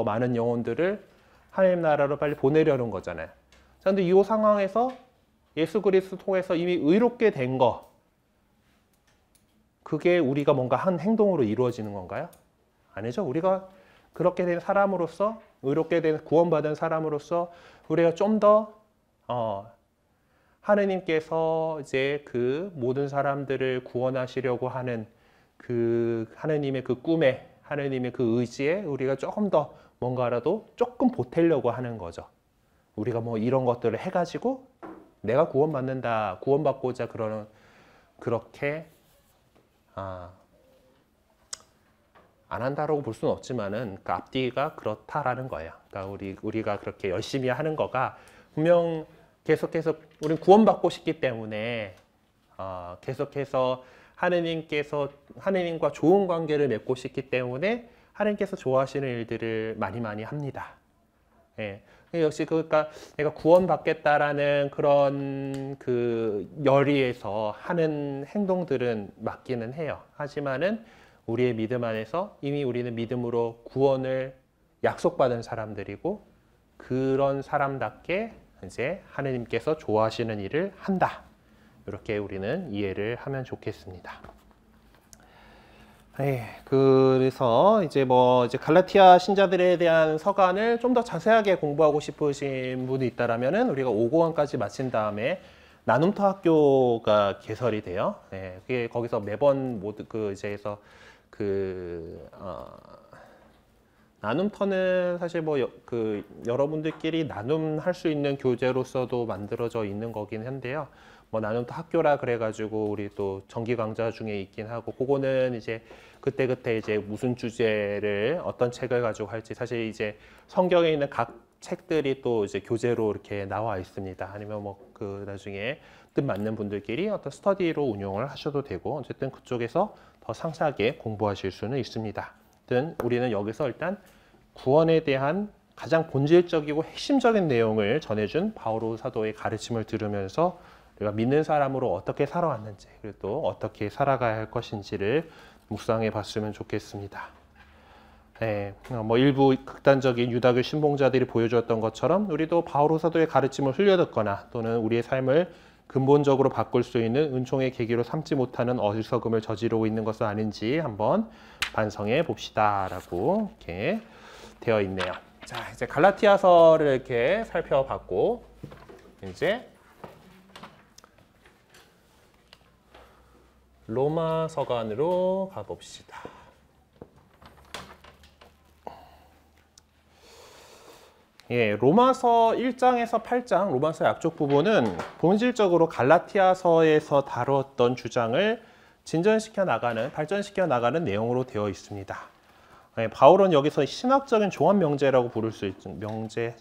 많은 영혼들을 하느님 나라로 빨리 보내려는 거잖아요. 자, 근데 이 상황에서 예수 그리스도 통해서 이미 의롭게 된 거, 그게 우리가 뭔가 한 행동으로 이루어지는 건가요? 아니죠. 우리가 그렇게 된 사람으로서, 의롭게 된 구원받은 사람으로서 우리가 좀 더 하느님께서 이제 그 모든 사람들을 구원하시려고 하는 그 하느님의 그 꿈에, 하느님의 그 의지에 우리가 조금 더 뭔가라도 조금 보태려고 하는 거죠. 우리가 이런 것들을 해가지고 내가 구원받는다, 구원받고자 그렇게 안 한다라고 볼 수는 없지만은 그 앞뒤가 그렇다라는 거예요. 그러니까 우리가 그렇게 열심히 하는 거가 분명 계속해서 우리는 구원받고 싶기 때문에 계속해서 하느님과 좋은 관계를 맺고 싶기 때문에 하느님께서 좋아하시는 일들을 많이 합니다. 예. 역시 그러니까 내가 구원받겠다라는 그런 그 열의에서 하는 행동들은 맞기는 해요. 하지만은 우리의 믿음 안에서 이미 우리는 믿음으로 구원을 약속받은 사람들이고 그런 사람답게 이제 하느님께서 좋아하시는 일을 한다. 이렇게 우리는 이해를 하면 좋겠습니다. 그래서 이제 이제 갈라티아 신자들에 대한 서간을 좀 더 자세하게 공부하고 싶으신 분이 있다라면은 우리가 5권까지 마친 다음에 나눔터 학교가 개설이 돼요. 그게 거기서 매번 이제에서 나눔터는 사실 여러분들끼리 나눔할 수 있는 교재로서도 만들어져 있는 거긴 한데요. 나눔터 학교라 그래가지고 우리 또 정기 강좌 중에 있긴 하고, 그거는 이제 그때 이제 무슨 주제를 어떤 책을 가지고 할지, 사실 이제 성경에 있는 각 책들이 또 이제 교재로 이렇게 나와 있습니다. 아니면 나중에 뜻 맞는 분들끼리 어떤 스터디로 운용을 하셔도 되고, 어쨌든 그쪽에서 더 상세하게 공부하실 수는 있습니다. 우리는 여기서 일단 구원에 대한 가장 본질적이고 핵심적인 내용을 전해준 바오로 사도의 가르침을 들으면서 우리가 믿는 사람으로 어떻게 살아왔는지, 그리고 또 어떻게 살아가야 할 것인지를 묵상해 봤으면 좋겠습니다. 일부 극단적인 유다교 신봉자들이 보여주었던 것처럼 우리도 바오로 사도의 가르침을 흘려듣거나 또는 우리의 삶을 근본적으로 바꿀 수 있는 은총의 계기로 삼지 못하는 어리석음을 저지르고 있는 것은 아닌지 한번 반성해 봅시다 라고 이렇게 되어 있네요. 자, 이제 갈라티아서를 이렇게 살펴봤고, 이제 로마 서간으로 가봅시다. 예, 로마서 1장에서 8장, 로마서 앞쪽 부분은 본질적으로 갈라티아서에서 다루었던 주장을 진전시켜 나가는, 발전시켜 나가는 내용으로 되어 있습니다. 예, 바울은 여기서 신학적인 종합 명제라고 부를 수 있는 명제,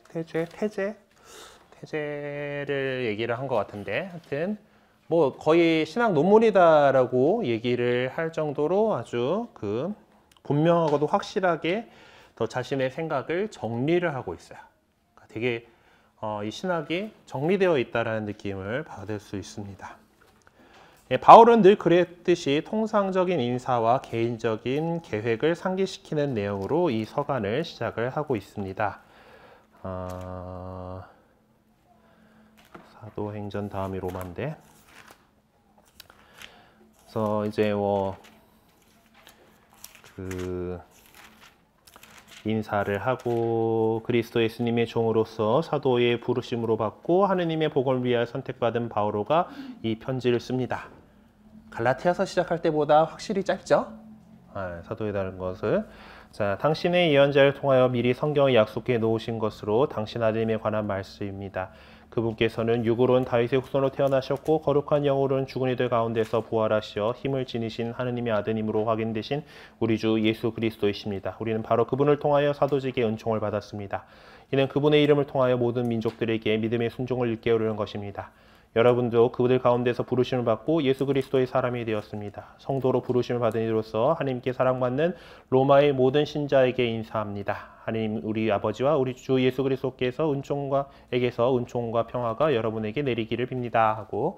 태제를 얘기를 한 것 같은데, 하여튼 뭐 거의 신학 논문이다라고 얘기를 할 정도로 아주 그 분명하고도 확실하게 더 자신의 생각을 정리를 하고 있어요. 되게 이 신학이 정리되어 있다는 느낌을 받을 수 있습니다. 예, 바울은 늘 그랬듯이 통상적인 인사와 개인적인 계획을 상기시키는 내용으로 이 서간을 시작을 하고 있습니다. 사도행전 다음이 로마인데, 그래서 이제 인사를 하고 그리스도 예수님의 종으로서 사도의 부르심으로 받고 하느님의 복을 위하여 선택받은 바오로가 이 편지를 씁니다. 갈라티아서 시작할 때보다 확실히 짧죠? 사도에다는 것을. 자, 당신의 예언자를 통하여 미리 성경에 약속해 놓으신 것으로 당신 아들님에 관한 말씀입니다. 그분께서는 육으로는 다윗의 후손으로 태어나셨고 거룩한 영으로는 죽은 이들 가운데서 부활하시어 힘을 지니신 하느님의 아드님으로 확인되신 우리 주 예수 그리스도이십니다. 우리는 바로 그분을 통하여 사도직의 은총을 받았습니다. 이는 그분의 이름을 통하여 모든 민족들에게 믿음의 순종을 일깨우려는 것입니다. 여러분도 그들 가운데서 부르심을 받고 예수 그리스도의 사람이 되었습니다. 성도로 부르심을 받은 이로써 하나님께 사랑받는 로마의 모든 신자에게 인사합니다. 하나님 우리 아버지와 우리 주 예수 그리스도께서 은총과 평화가 여러분에게 내리기를 빕니다 하고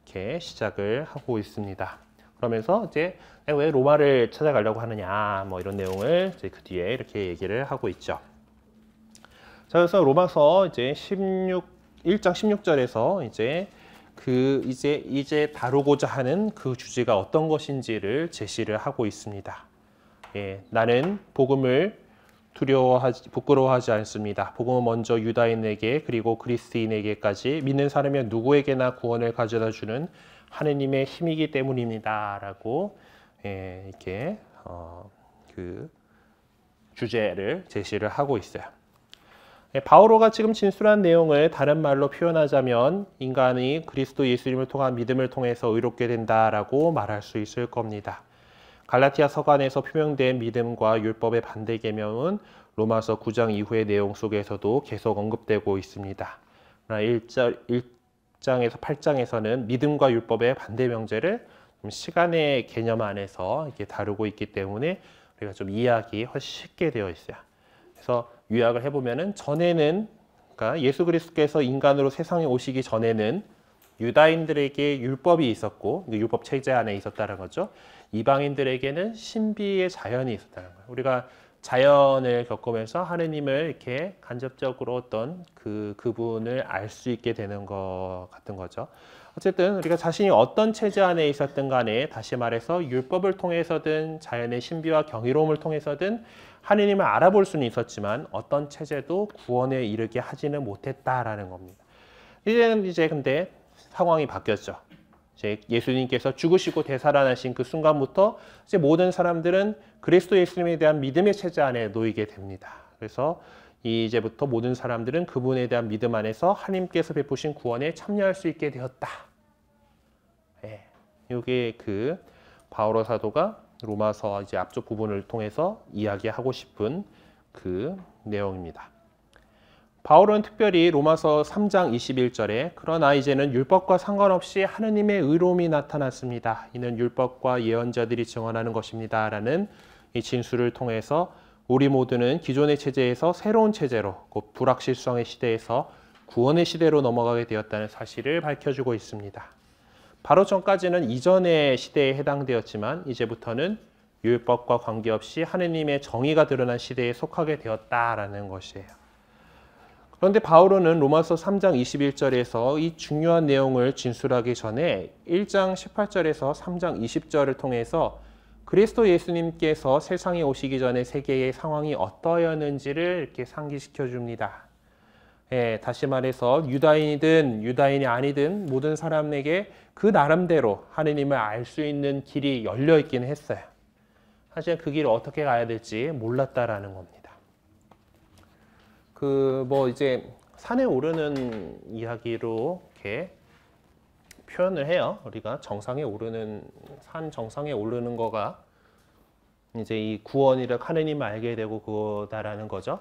이렇게 시작을 하고 있습니다. 그러면서 이제 왜 로마를 찾아가려고 하느냐 뭐 이런 내용을 이제 그 뒤에 이렇게 얘기를 하고 있죠. 자, 그래서 로마서 이제 1장 16절에서 이제 다루고자 하는 그 주제가 어떤 것인지를 제시를 하고 있습니다. 예, 나는 복음을 부끄러워하지 않습니다. 복음은 먼저 유다인에게 그리고 그리스인에게까지 믿는 사람이 누구에게나 구원을 가져다 주는 하느님의 힘이기 때문입니다라고 이렇게 그 주제를 제시를 하고 있어요. 바오로가 지금 진술한 내용을 다른 말로 표현하자면 인간이 그리스도 예수님을 통한 믿음을 통해서 의롭게 된다라고 말할 수 있을 겁니다. 갈라티아 서간에서 표명된 믿음과 율법의 반대 계명은 로마서 9장 이후의 내용 속에서도 계속 언급되고 있습니다. 1장에서 8장에서는 믿음과 율법의 반대 명제를 시간의 개념 안에서 이렇게 다루고 있기 때문에 우리가 좀 이해하기 훨씬 쉽게 되어 있어요. 그래서 요약을 해보면은 전에는 그러니까 예수 그리스도께서 인간으로 세상에 오시기 전에는 유다인들에게 율법이 있었고 율법 체제 안에 있었다는 거죠. 이방인들에게는 신비의 자연이 있었다는 거예요. 우리가 자연을 겪으면서 하느님을 이렇게 간접적으로 어떤 그분을 알 수 있게 되는 것 같은 거죠. 어쨌든 우리가 자신이 어떤 체제 안에 있었든 간에 다시 말해서 율법을 통해서든 자연의 신비와 경이로움을 통해서든 하느님을 알아볼 수는 있었지만 어떤 체제도 구원에 이르게 하지는 못했다라는 겁니다. 이제는 근데 상황이 바뀌었죠. 이제 예수님께서 죽으시고 되살아나신 그 순간부터 이제 모든 사람들은 그리스도 예수님에 대한 믿음의 체제 안에 놓이게 됩니다. 그래서 이제부터 모든 사람들은 그분에 대한 믿음 안에서 하나님께서 베푸신 구원에 참여할 수 있게 되었다. 이게 그 바오로 사도가 로마서 이제 앞쪽 부분을 통해서 이야기하고 싶은 그 내용입니다. 바울은 특별히 로마서 3장 21절에 그러나 이제는 율법과 상관없이 하느님의 의로움이 나타났습니다. 이는 율법과 예언자들이 증언하는 것입니다. 라는 이 진술을 통해서 우리 모두는 기존의 체제에서 새로운 체제로 곧 불확실성의 시대에서 구원의 시대로 넘어가게 되었다는 사실을 밝혀주고 있습니다. 바로 전까지는 이전의 시대에 해당되었지만 이제부터는 율법과 관계없이 하느님의 정의가 드러난 시대에 속하게 되었다라는 것이에요. 그런데 바울은 로마서 3장 21절에서 이 중요한 내용을 진술하기 전에 1장 18절에서 3장 20절을 통해서 그리스도 예수님께서 세상에 오시기 전에 세계의 상황이 어떠했는지를 이렇게 상기시켜 줍니다. 다시 말해서 유다인이든 유다인이 아니든 모든 사람에게 그 나름대로 하느님을 알 수 있는 길이 열려 있긴 했어요. 하지만 그 길을 어떻게 가야 될지 몰랐다라는 겁니다. 그 뭐 이제 산에 오르는 이야기로 이렇게 표현을 해요. 우리가 정상에 오르는 산 정상에 오르는 거가 이제 이 구원이라 하느님을 알게 되고 그거다라는 거죠.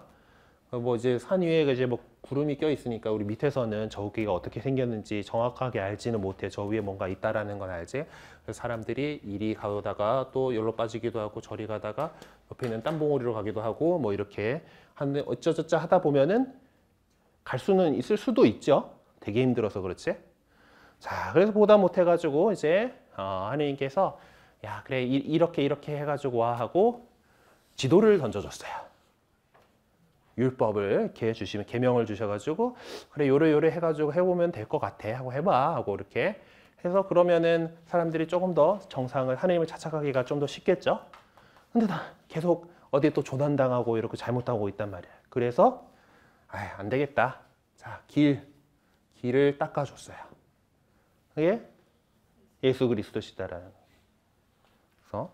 뭐 이제 산 위에 이제 뭐 구름이 껴 있으니까 우리 밑에서는 저기가 어떻게 생겼는지 정확하게 알지는 못해. 저 위에 뭔가 있다라는 건 알지. 그래서 사람들이 이리 가다가 또 여기로 빠지기도 하고 저리 가다가 옆에 있는 땀봉우리로 가기도 하고 뭐 이렇게 하는데 어쩌저쩌 하다 보면은 갈 수는 있을 수도 있죠. 되게 힘들어서 그렇지. 자, 그래서 보다 못해가지고 이제 하느님께서 야 그래 이렇게 해가지고 와 하고 지도를 던져줬어요. 율법을 이렇게 주시면 계명을 주셔가지고 그래 요래 해가지고 해보면 될 것 같아 하고 해봐 하고 이렇게 해서 그러면은 사람들이 조금 더 정상을 하느님을 찾아가기가 좀 더 쉽겠죠. 근데 나 계속 어디 또 조난당하고 이렇게 잘못하고 있단 말이야. 그래서 안 되겠다. 자 길을 닦아줬어요. 그게 예수 그리스도시다라는. 그래서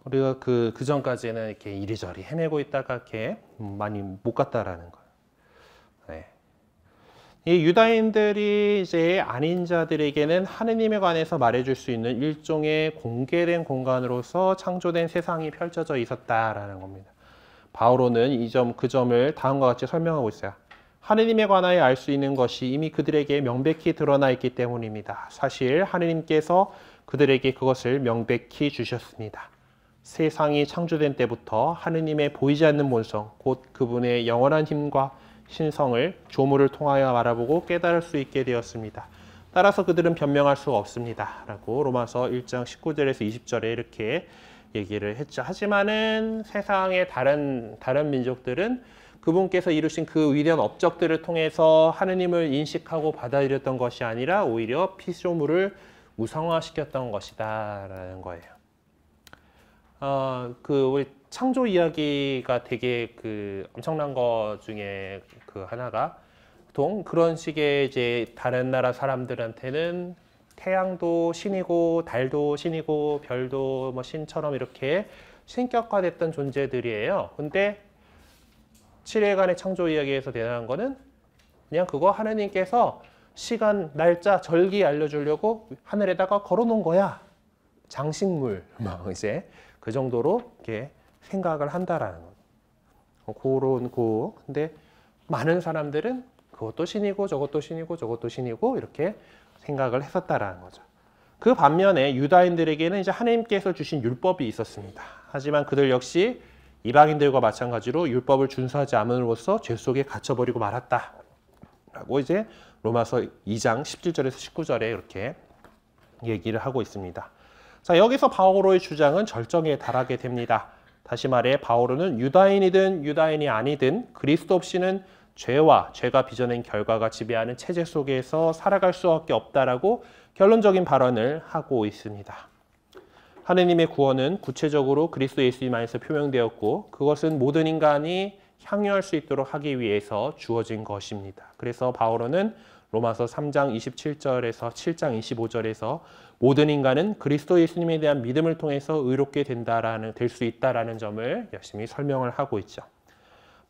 우리가 그 전까지는 이렇게 이리저리 헤매고 있다가 이렇게 많이 못 갔다라는 거예요. 네. 이 유다인들이 이제 아닌 자들에게는 하느님에 관해서 말해줄 수 있는 일종의 공개된 공간으로서 창조된 세상이 펼쳐져 있었다라는 겁니다. 바오로는 그 점을 다음과 같이 설명하고 있어요. 하느님에 관하여 알 수 있는 것이 이미 그들에게 명백히 드러나 있기 때문입니다. 사실 하느님께서 그들에게 그것을 명백히 주셨습니다. 세상이 창조된 때부터 하느님의 보이지 않는 본성, 곧 그분의 영원한 힘과 신성을 조물을 통하여 알아보고 깨달을 수 있게 되었습니다. 따라서 그들은 변명할 수가 없습니다. 라고 로마서 1장 19절에서 20절에 이렇게 얘기를 했죠. 하지만은 세상의 다른 민족들은 그분께서 이루신 그 위대한 업적들을 통해서 하느님을 인식하고 받아들였던 것이 아니라 오히려 피조물을 우상화시켰던 것이다라는 거예요. 우리 창조 이야기가 되게 엄청난 것 중에 하나가 보통 그런 식의 이제 다른 나라 사람들한테는 태양도 신이고 달도 신이고 별도 뭐 신처럼 이렇게 신격화됐던 존재들이에요. 근데 7일간의 창조 이야기에서 대단한 거는 그냥 그거 하느님께서 시간, 날짜, 절기 알려주려고 하늘에다가 걸어놓은 거야. 장식물 막 이제 그 정도로 이렇게 생각을 한다라는 거. 근데 많은 사람들은 그것도 신이고 저것도 신이고 저것도 신이고 이렇게 생각을 했었다라는 거죠. 그 반면에 유다인들에게는 이제 하나님께서 주신 율법이 있었습니다. 하지만 그들 역시 이방인들과 마찬가지로 율법을 준수하지 않음으로써 죄 속에 갇혀버리고 말았다. 라고 이제 로마서 2장 17절에서 19절에 이렇게 얘기를 하고 있습니다. 자, 여기서 바오로의 주장은 절정에 달하게 됩니다. 다시 말해 바오로는 유다인이든 유다인이 아니든 그리스도 없이는 죄가 빚어낸 결과가 지배하는 체제 속에서 살아갈 수밖에 없다라고 결론적인 발언을 하고 있습니다. 하느님의 구원은 구체적으로 그리스도 예수님 안에서 표명되었고 그것은 모든 인간이 향유할 수 있도록 하기 위해서 주어진 것입니다. 그래서 바오로는 로마서 3장 27절에서 7장 25절에서 모든 인간은 그리스도 예수님에 대한 믿음을 통해서 의롭게 될 수 있다라는 점을 열심히 설명을 하고 있죠.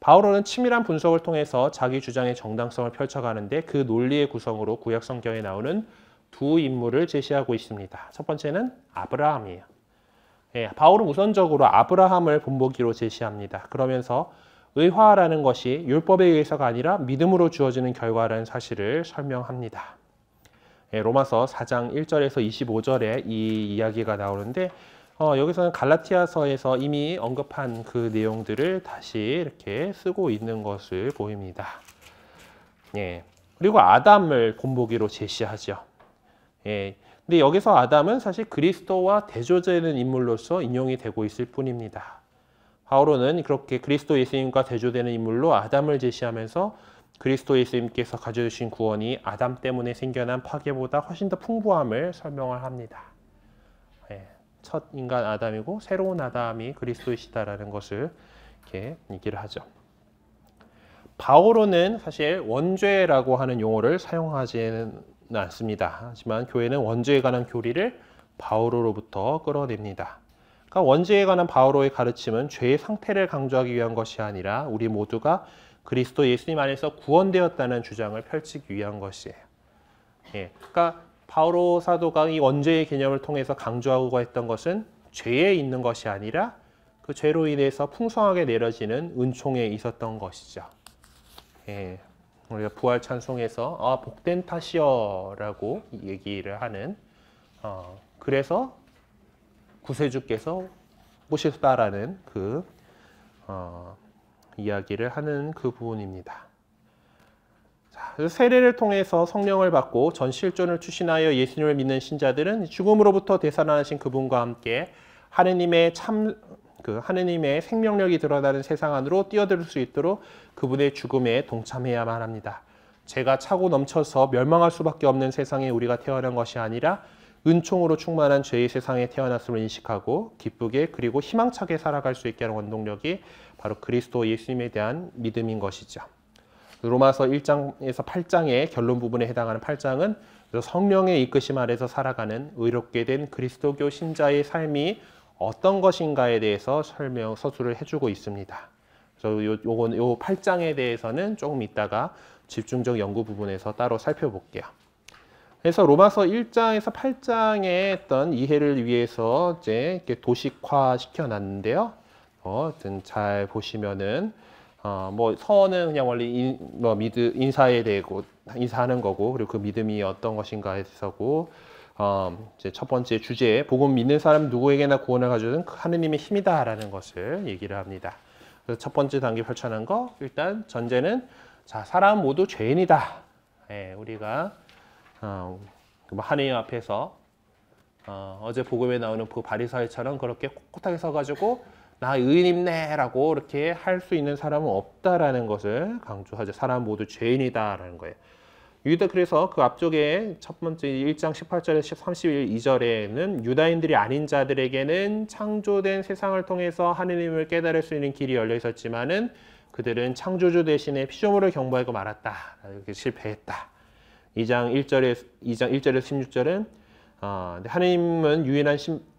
바오로는 치밀한 분석을 통해서 자기 주장의 정당성을 펼쳐가는데 그 논리의 구성으로 구약 성경에 나오는 두 인물을 제시하고 있습니다. 첫 번째는 아브라함이에요. 바울은 우선적으로 아브라함을 본보기로 제시합니다. 그러면서 의화라는 것이 율법에 의해서가 아니라 믿음으로 주어지는 결과라는 사실을 설명합니다. 로마서 4장 1절에서 25절에 이 이야기가 나오는데 여기서는 갈라티아서에서 이미 언급한 그 내용들을 다시 이렇게 쓰고 있는 것을 보입니다. 그리고 아담을 본보기로 제시하죠. 근데 여기서 아담은 사실 그리스도와 대조되는 인물로서 인용이 되고 있을 뿐입니다. 바오로는 그렇게 그리스도 예수님과 대조되는 인물로 아담을 제시하면서 그리스도 예수님께서 가져주신 구원이 아담 때문에 생겨난 파괴보다 훨씬 더 풍부함을 설명을 합니다. 첫 인간 아담이고 새로운 아담이 그리스도이시다라는 것을 이렇게 얘기를 하죠. 바오로는 사실 원죄라고 하는 용어를 사용하지는 않습니다. 하지만 교회는 원죄에 관한 교리를 바오로로부터 끌어냅니다. 그러니까 원죄에 관한 바오로의 가르침은 죄의 상태를 강조하기 위한 것이 아니라 우리 모두가 그리스도 예수님 안에서 구원되었다는 주장을 펼치기 위한 것이에요. 예, 그러니까 바오로 사도가 이 원죄의 개념을 통해서 강조하고 했던 것은 죄에 있는 것이 아니라 그 죄로 인해서 풍성하게 내려지는 은총에 있었던 것이죠. 예, 우리가 부활 찬송에서 복된 탓이여라고 얘기를 하는 그래서 구세주께서 오셨다라는 그 이야기를 하는 그 부분입니다. 자, 그래서 세례를 통해서 성령을 받고 전 실존을 추신하여 예수님을 믿는 신자들은 죽음으로부터 되살아나신 그분과 함께 하느님의 하느님의 생명력이 드러나는 세상 안으로 뛰어들 수 있도록 그분의 죽음에 동참해야만 합니다. 죄가 차고 넘쳐서 멸망할 수밖에 없는 세상에 우리가 태어난 것이 아니라 은총으로 충만한 죄의 세상에 태어났음을 인식하고 기쁘게 그리고 희망차게 살아갈 수 있게 하는 원동력이 바로 그리스도 예수님에 대한 믿음인 것이죠. 로마서 1장에서 8장의 결론 부분에 해당하는 8장은 성령의 이끄심 아래서 살아가는 의롭게 된 그리스도교 신자의 삶이 어떤 것인가에 대해서 서술을 해주고 있습니다. 그래서 요 8장에 대해서는 조금 이따가 집중적 연구 부분에서 따로 살펴볼게요. 그래서 로마서 1장에서 8장의 어떤 이해를 위해서 이제 이렇게 도식화 시켜놨는데요. 잘 보시면은 뭐 서는 그냥 원래 인사에 대고 인사하는 거고, 그리고 그 믿음이 어떤 것인가에 대해서고, 이제 첫 번째 주제, 복음 믿는 사람 누구에게나 구원을 가져오는 하느님의 힘이다라는 것을 얘기를 합니다. 그래서 첫 번째 단계 펼쳐놓은 거, 일단 전제는 자, 사람 모두 죄인이다. 예, 우리가 하느님 앞에서 어제 복음에 나오는 그 바리사이처럼 그렇게 꼿꼿하게 서가지고 나 의인입네라고 이렇게 할 수 있는 사람은 없다라는 것을 강조하죠. 사람 모두 죄인이다라는 거예요. 그래서 그 앞쪽에 첫 번째 1장 18절에서 32절에는 유다인들이 아닌 자들에게는 창조된 세상을 통해서 하느님을 깨달을 수 있는 길이 열려 있었지만은 그들은 창조주 대신에 피조물을 경배하고 말았다. 이렇게 실패했다. 2장 1절에서 16절은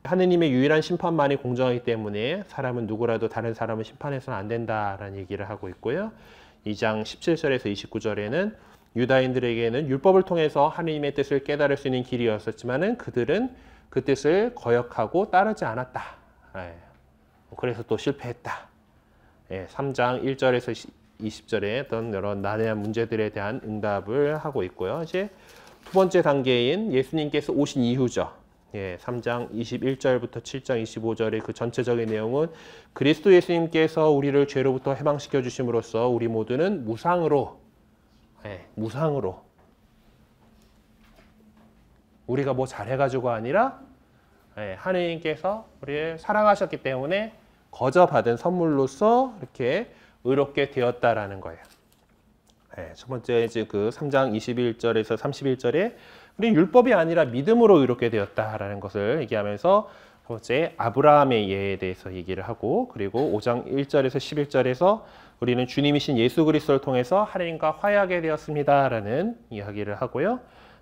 하느님의 유일한 심판만이 공정하기 때문에 사람은 누구라도 다른 사람을 심판해서는 안 된다라는 얘기를 하고 있고요. 2장 17절에서 29절에는 유다인들에게는 율법을 통해서 하느님의 뜻을 깨달을 수 있는 길이었었지만은 그들은 그 뜻을 거역하고 따르지 않았다. 그래서 또 실패했다. 3장 1절에서 20절에 어떤 여러 난해한 문제들에 대한 응답을 하고 있고요. 이제 두 번째 단계인 예수님께서 오신 이후죠. 3장 21절부터 7장 25절의 그 전체적인 내용은 그리스도 예수님께서 우리를 죄로부터 해방시켜 주심으로써 우리 모두는 무상으로 우리가 뭐 잘해가지고 아니라 하느님께서 우리를 사랑하셨기 때문에 거저 받은 선물로서 이렇게 의롭게 되었다라는 거예요. 첫 번째 이제 그 3장 21절에서 31절에 우리 율법이 아니라 믿음으로 의롭게 되었다라는 것을 얘기하면서 첫 번째 아브라함의 예에 대해서 얘기를 하고, 그리고 5장 1절에서 11절에서 우리는 주님이신 예수 그리스도를 통해서 하나님과 화해하게 되었습니다라는 이야기를 하고요.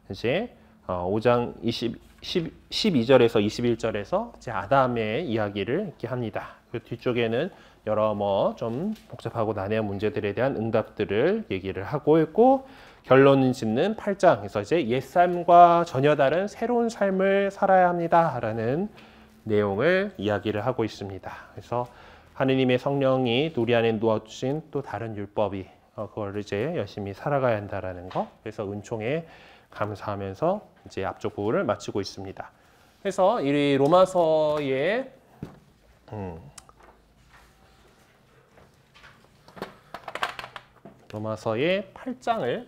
이제 5장 12절에서 21절에서 이제 아담의 이야기를 이렇게 합니다. 그 뒤쪽에는 여러 좀 복잡하고 난해한 문제들에 대한 응답들을 얘기를 하고 있고, 결론을 짓는 8장에서 이제 옛삶과 전혀 다른 새로운 삶을 살아야 합니다라는 내용을 이야기를 하고 있습니다. 그래서 하느님의 성령이 우리 안에 놓아주신 또 다른 율법이 그걸 이제 열심히 살아가야 한다라는 거. 그래서 은총에 감사하면서 이제 앞쪽 부분을 마치고 있습니다. 그래서 이 로마서의 로마서의 8장을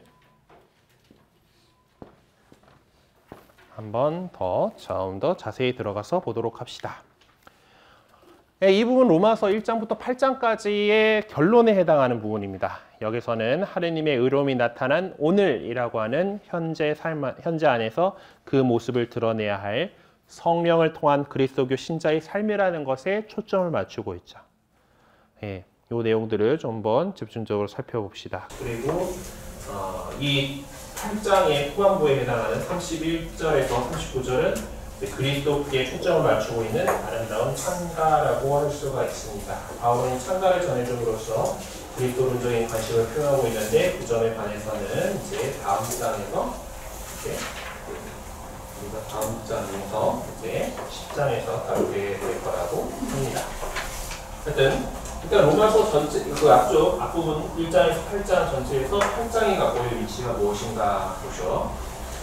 한번 좀 더 자세히 들어가서 보도록 합시다. 이 부분 로마서 1장부터 8장까지의 결론에 해당하는 부분입니다. 여기서는 하느님의 의로움이 나타난 오늘이라고 하는 현재 안에서 그 모습을 드러내야 할 성령을 통한 그리스도교 신자의 삶이라는 것에 초점을 맞추고 있죠. 이 내용들을 좀 한번 집중적으로 살펴봅시다. 그리고 이 8장의 후반부에 해당하는 31절에서 39절은 그리스도께 초점을 맞추고 있는 아름다운 찬가라고 할 수가 있습니다. 바울은 찬가를 전해줌으로써 그리스도론적인 관심을 표현하고 있는데 그 점에 관해서는 이제 다음 장에서 우리가 다음 장에서 이제 10장에서 다루게 될 거라고 합니다. 하여튼 일단 로마서 전체 그 앞부분 1장에서 8장 전체에서 8장이 갖고 있는 위치가 무엇인가 보죠.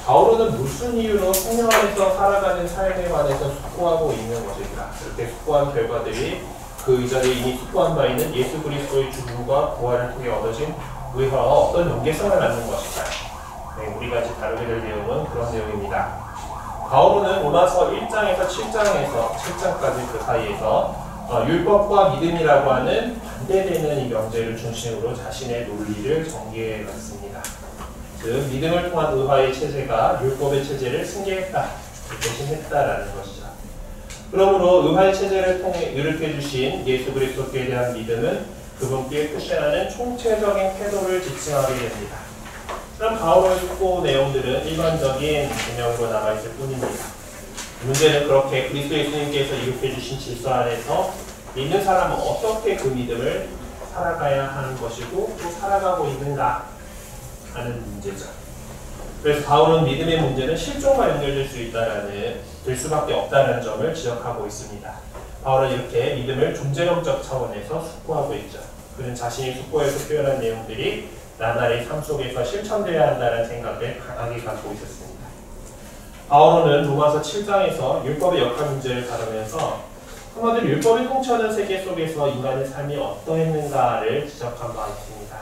바울은 무슨 이유로 성령 안에서 살아가는 삶에 관해서 숙고하고 있는 것일까? 그렇게 숙고한 결과들이 그 이전에 이미 숙고한 바 있는 예수 그리스도의 죽음과 부활을 통해 얻어진 의화와 어떤 연계성을 갖는 것일까요? 네, 우리가 이제 다루게 될 내용은 그런 내용입니다. 바울은 로마서 1장에서 7장까지 그 사이에서 율법과 믿음이라고 하는 반대되는 이 명제를 중심으로 자신의 논리를 전개해 놨습니다. 즉 믿음을 통한 의화의 체제가 율법의 체제를 승계했다, 대신했다라는 것이죠. 그러므로 의화의 체제를 통해 일으켜 주신 예수 그리스도께 대한 믿음은 그분께 표시하는 총체적인 태도를 지칭하게 됩니다. 그럼 바울의 숙고 내용들은 일반적인 개념으로 남아있을 뿐입니다. 문제는 그렇게 그리스도 예수님께서 일으켜 주신 질서 안에서 믿는 사람은 어떻게 그 믿음을 살아가야 하는 것이고 또 살아가고 있는가 하는 문제죠. 그래서 바울은 믿음의 문제는 실종과 연결될 될 수밖에 없다는 점을 지적하고 있습니다. 바울은 이렇게 믿음을 존재론적 차원에서 숙고하고 있죠. 그는 자신이 숙고에서 표현한 내용들이 나날의 삶 속에서 실천되어야 한다는 생각을 강하게 갖고 있었습니다. 바울은 로마서 7장에서 율법의 역할 문제를 다루면서 한마디로 율법이 통치하는 세계 속에서 인간의 삶이 어떠했는가를 지적한 바 있습니다.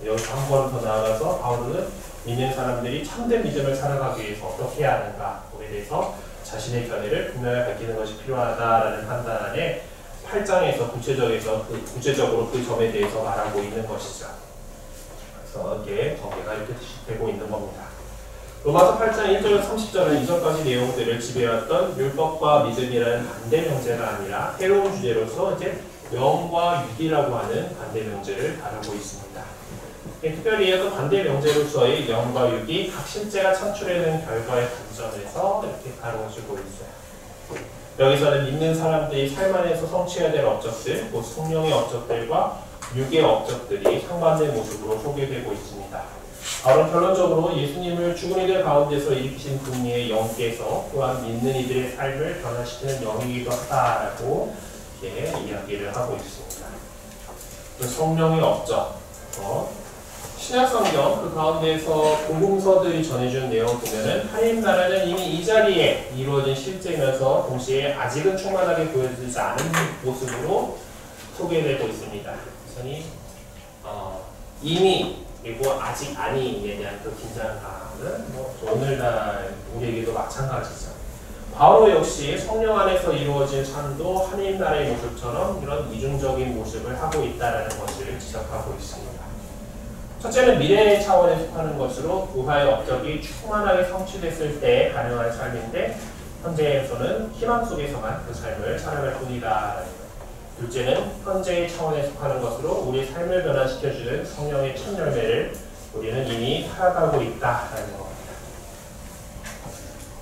여기서 한 번 더 나아가서 바울은 믿는 사람들이 참된 믿음을 살아가기 위해서 어떻게 해야 하는가에 대해서 자신의 견해를 분명히 밝히는 것이 필요하다라는 판단 안에 8장에서 구체적으로 그 점에 대해서 말하고 있는 것이죠. 그래서 이게 전개가 이렇게 되고 있는 겁니다. 로마서 8장 1절에서 30절은 이전까지 내용들을 지배해왔던 율법과 믿음이라는 반대 명제가 아니라 새로운 주제로서 이제 영과 육이라고 하는 반대 명제를 다루고 있습니다. 특별히 그 반대 명제로서의 영과 육이 각 실제가 창출해낸 결과의 관점에서 이렇게 다루어지고 있어요. 여기서는 믿는 사람들이 삶 안에서 성취해야 될 업적들, 곧 성령의 업적들과 육의 업적들이 상반된 모습으로 소개되고 있습니다. 바울은 결론적으로 예수님을 죽은 이들 가운데서 일으키신 분의 영께서 또한 믿는 이들의 삶을 변화시키는 영이기도 하다라고 이렇게 이야기를 하고 있습니다. 성령의 업적, 신약성경 그 가운데서 복음서들이 전해준 내용 보면은 하나님 나라는 이미 이 자리에 이루어진 실제면서 동시에 아직은 충만하게 보여지지 않은 모습으로 소개되고 있습니다. 그래서 이미 그리고 아직 아니에 대한 그 긴장감은 오늘날 우리에게도 마찬가지죠. 바울 역시 성령 안에서 이루어진 삶도 하나님 나라의 모습처럼 이런 이중적인 모습을 하고 있다는 것을 지적하고 있습니다. 첫째는 미래의 차원에 속하는 것으로 의화의 업적이 충만하게 성취됐을 때 가능한 삶인데 현재에서는 희망 속에서만 그 삶을 살아갈 뿐이다. 둘째는 현재의 차원에 속하는 것으로 우리 삶을 변화시켜주는 성령의 첫 열매를 우리는 이미 살아가고 있다라는 겁니다.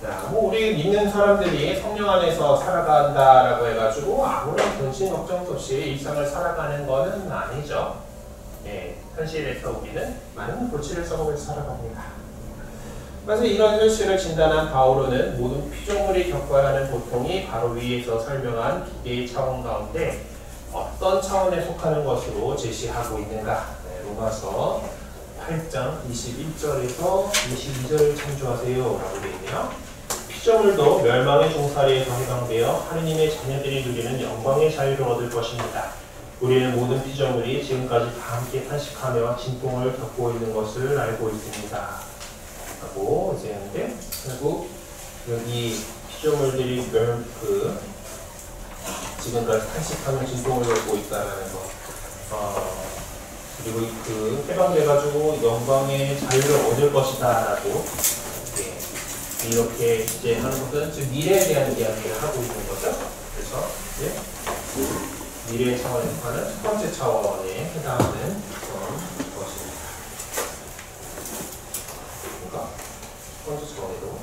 자, 우리 믿는 사람들이 성령 안에서 살아간다라고 해가지고 아무런 근심 걱정 없이 일상을 살아가는 것은 아니죠. 네, 현실에서 우리는 많은 골치를 써먹으면서 살아갑니다. 그래서 이런 현실을 진단한 바울은 모든 피조물이 겪어야 하는 고통이 바로 위에서 설명한 기계의 차원 가운데 어떤 차원에 속하는 것으로 제시하고 있는가. 네, 로마서 8장 21절에서 22절을 참조하세요 라고 되어 있네요. 피조물도 멸망의 종살이에서 해방되어 하느님의 자녀들이 누리는 영광의 자유를 얻을 것입니다. 우리는 모든 피조물이 지금까지 다 함께 탄식하며 진통을 겪고 있는 것을 알고 있습니다. 하고 이제 했는데 결국 여기 피조물들이 지금까지 탄식하며 진통을 겪고 있다는 거. 그리고 그 해방돼가지고 영광의 자유를 얻을 것이다라고 이렇게 이제 하는 것은 지금 미래에 대한 이야기를 하고 있는 거죠. 그래서 이제 미래의 차원에 속하는 첫 번째 차원에 해당하는 것입니다. 그러니까 첫 번째 차원에도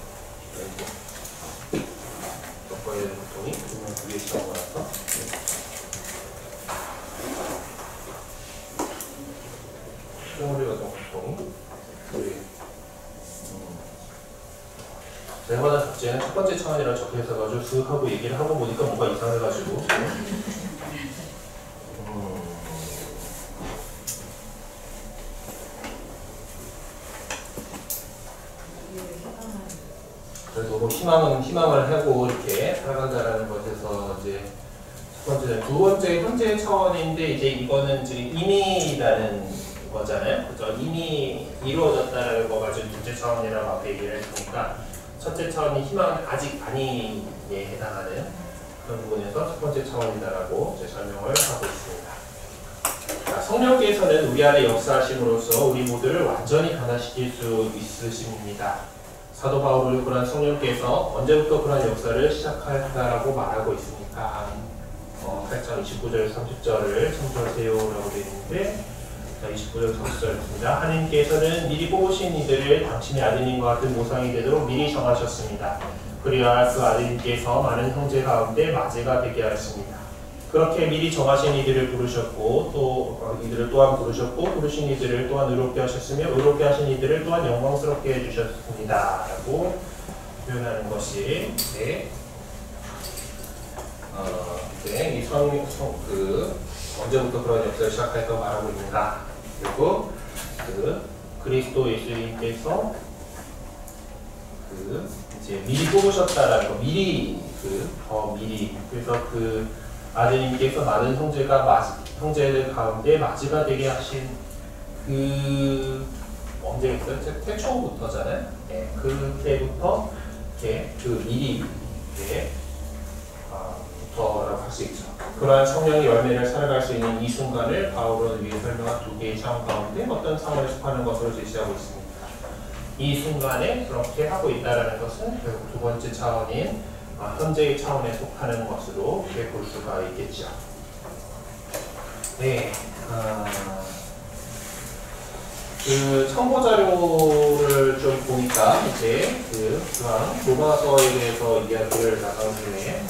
이제는 첫 번째 차원이랑 적혀있어가지고 쓱 하고 얘기를 하고 보니까 뭔가 이상해가지고. 그래도 뭐 희망을 하고 이렇게 살아간다라는 것에서 이제 첫 번째, 두 번째 현재 차원인데 이제 이거는 지금 이미라는 거잖아요. 그죠? 이미 이루어졌다라는 거 가지고 둘째 차원이라고 앞에 얘기를 했으니까 첫째 차원이 희망은 아직 아니에 해당하는 그런 부분에서 첫 번째 차원이다라고 이제 설명을 하고 있습니다. 자, 성령께서는 우리 안에 역사하심으로써 우리 모두를 완전히 변화시킬 수 있으십니다. 사도 바울을 그런 성령께서 언제부터 그런 역사를 시작할까라고 말하고 있으니까 8장 29절 30절을 참조하세요라고 되어 있는데 29절 30절 있습니다. 하나님께서는 미리 뽑으신 이들을 당신의 아드님과 같은 모상이 되도록 미리 정하셨습니다. 그리하여 그 아드님께서 많은 형제 가운데 마제가 되게 하였습니다. 그렇게 미리 정하신 이들을 부르셨고 또 이들을 또한 부르셨고 부르신 이들을 또한 의롭게 하셨으며 의롭게 하신 이들을 또한 영광스럽게 해주셨습니다. 라고 표현하는 것이 이 언제부터 그런 역사를 시작할까 말하고 있는가. 그리고 그리스도 예수님께서 이제 미리 뽑으셨다라는 거, 미리 그래서 아드님께서 많은 형제들 가운데 마지가 되게 하신 언제였어요? 태초부터잖아요. 네, 그때부터 미리 부터라고 할 수 있죠. 그러한 성령의 열매를 살아갈 수 있는 이 순간을 바울은 위에 설명한 두 개의 차원 가운데 어떤 상황에 속하는 것으로 제시하고 있습니다. 이 순간에 그렇게 하고 있다는 것은 결국 두 번째 차원인 현재의 차원에 속하는 것으로 볼 수가 있겠죠. 네, 첨부 자료를 좀 보니까 이제 로마서에 대해서 이야기를 나간 중에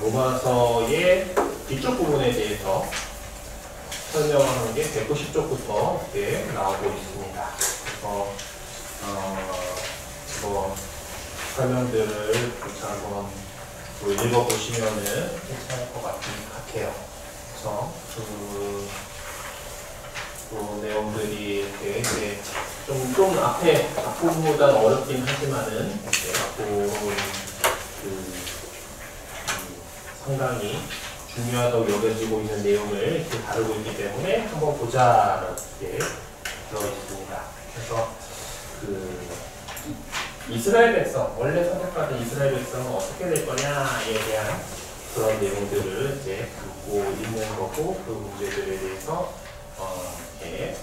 로마서의 뒤쪽 부분에 대해서 설명하는 게 190쪽부터 이렇게 나오고 있습니다. 설명들을 한번 읽어보시면은 괜찮을 것 같아요. 그래서 내용들이 이렇게 이제 좀 앞부분보다는 어렵긴 하지만은 앞부분 상당히 중요하다고 여겨지고 있는 내용을 이렇게 다루고 있기 때문에 한번 보자 이렇게 들어 있습니다. 그래서 이스라엘 백성, 원래 선택받은 이스라엘 백성은 어떻게 될 거냐에 대한 그런 내용들을 이제 담고 있는 거고 그 문제들에 대해서 이렇게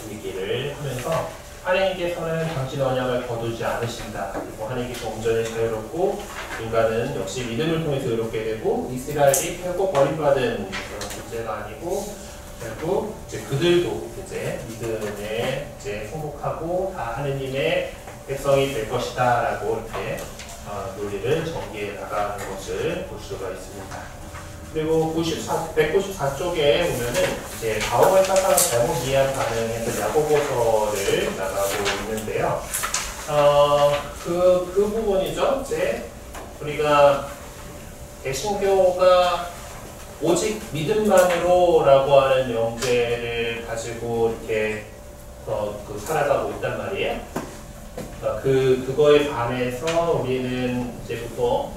얘기를 하면서 하나님께서는 당신의 언약을 거두지 않으신다. 그리고 하나님께서 온전히 자유롭고 인간은 역시 믿음을 통해서 의롭게 되고 이스라엘이 결국 버림받은 그런 문제가 아니고 결국 이제 그들도 이제 믿음에 이제 승복하고 다 하느님의 백성이 될 것이다라고 이렇게 논리를 전개해 나가는 것을 볼 수가 있습니다. 그리고 194쪽에 보면은 이제 바울의 사상을 잘못 이해한 반응에서 야고보서를 나가고 있는데요. 그 부분이죠. 이제 우리가 개신교가 오직 믿음만으로라고 하는 명제를 가지고 이렇게 살아가고 있단 말이에요. 그거에 반해서 우리는 이제부터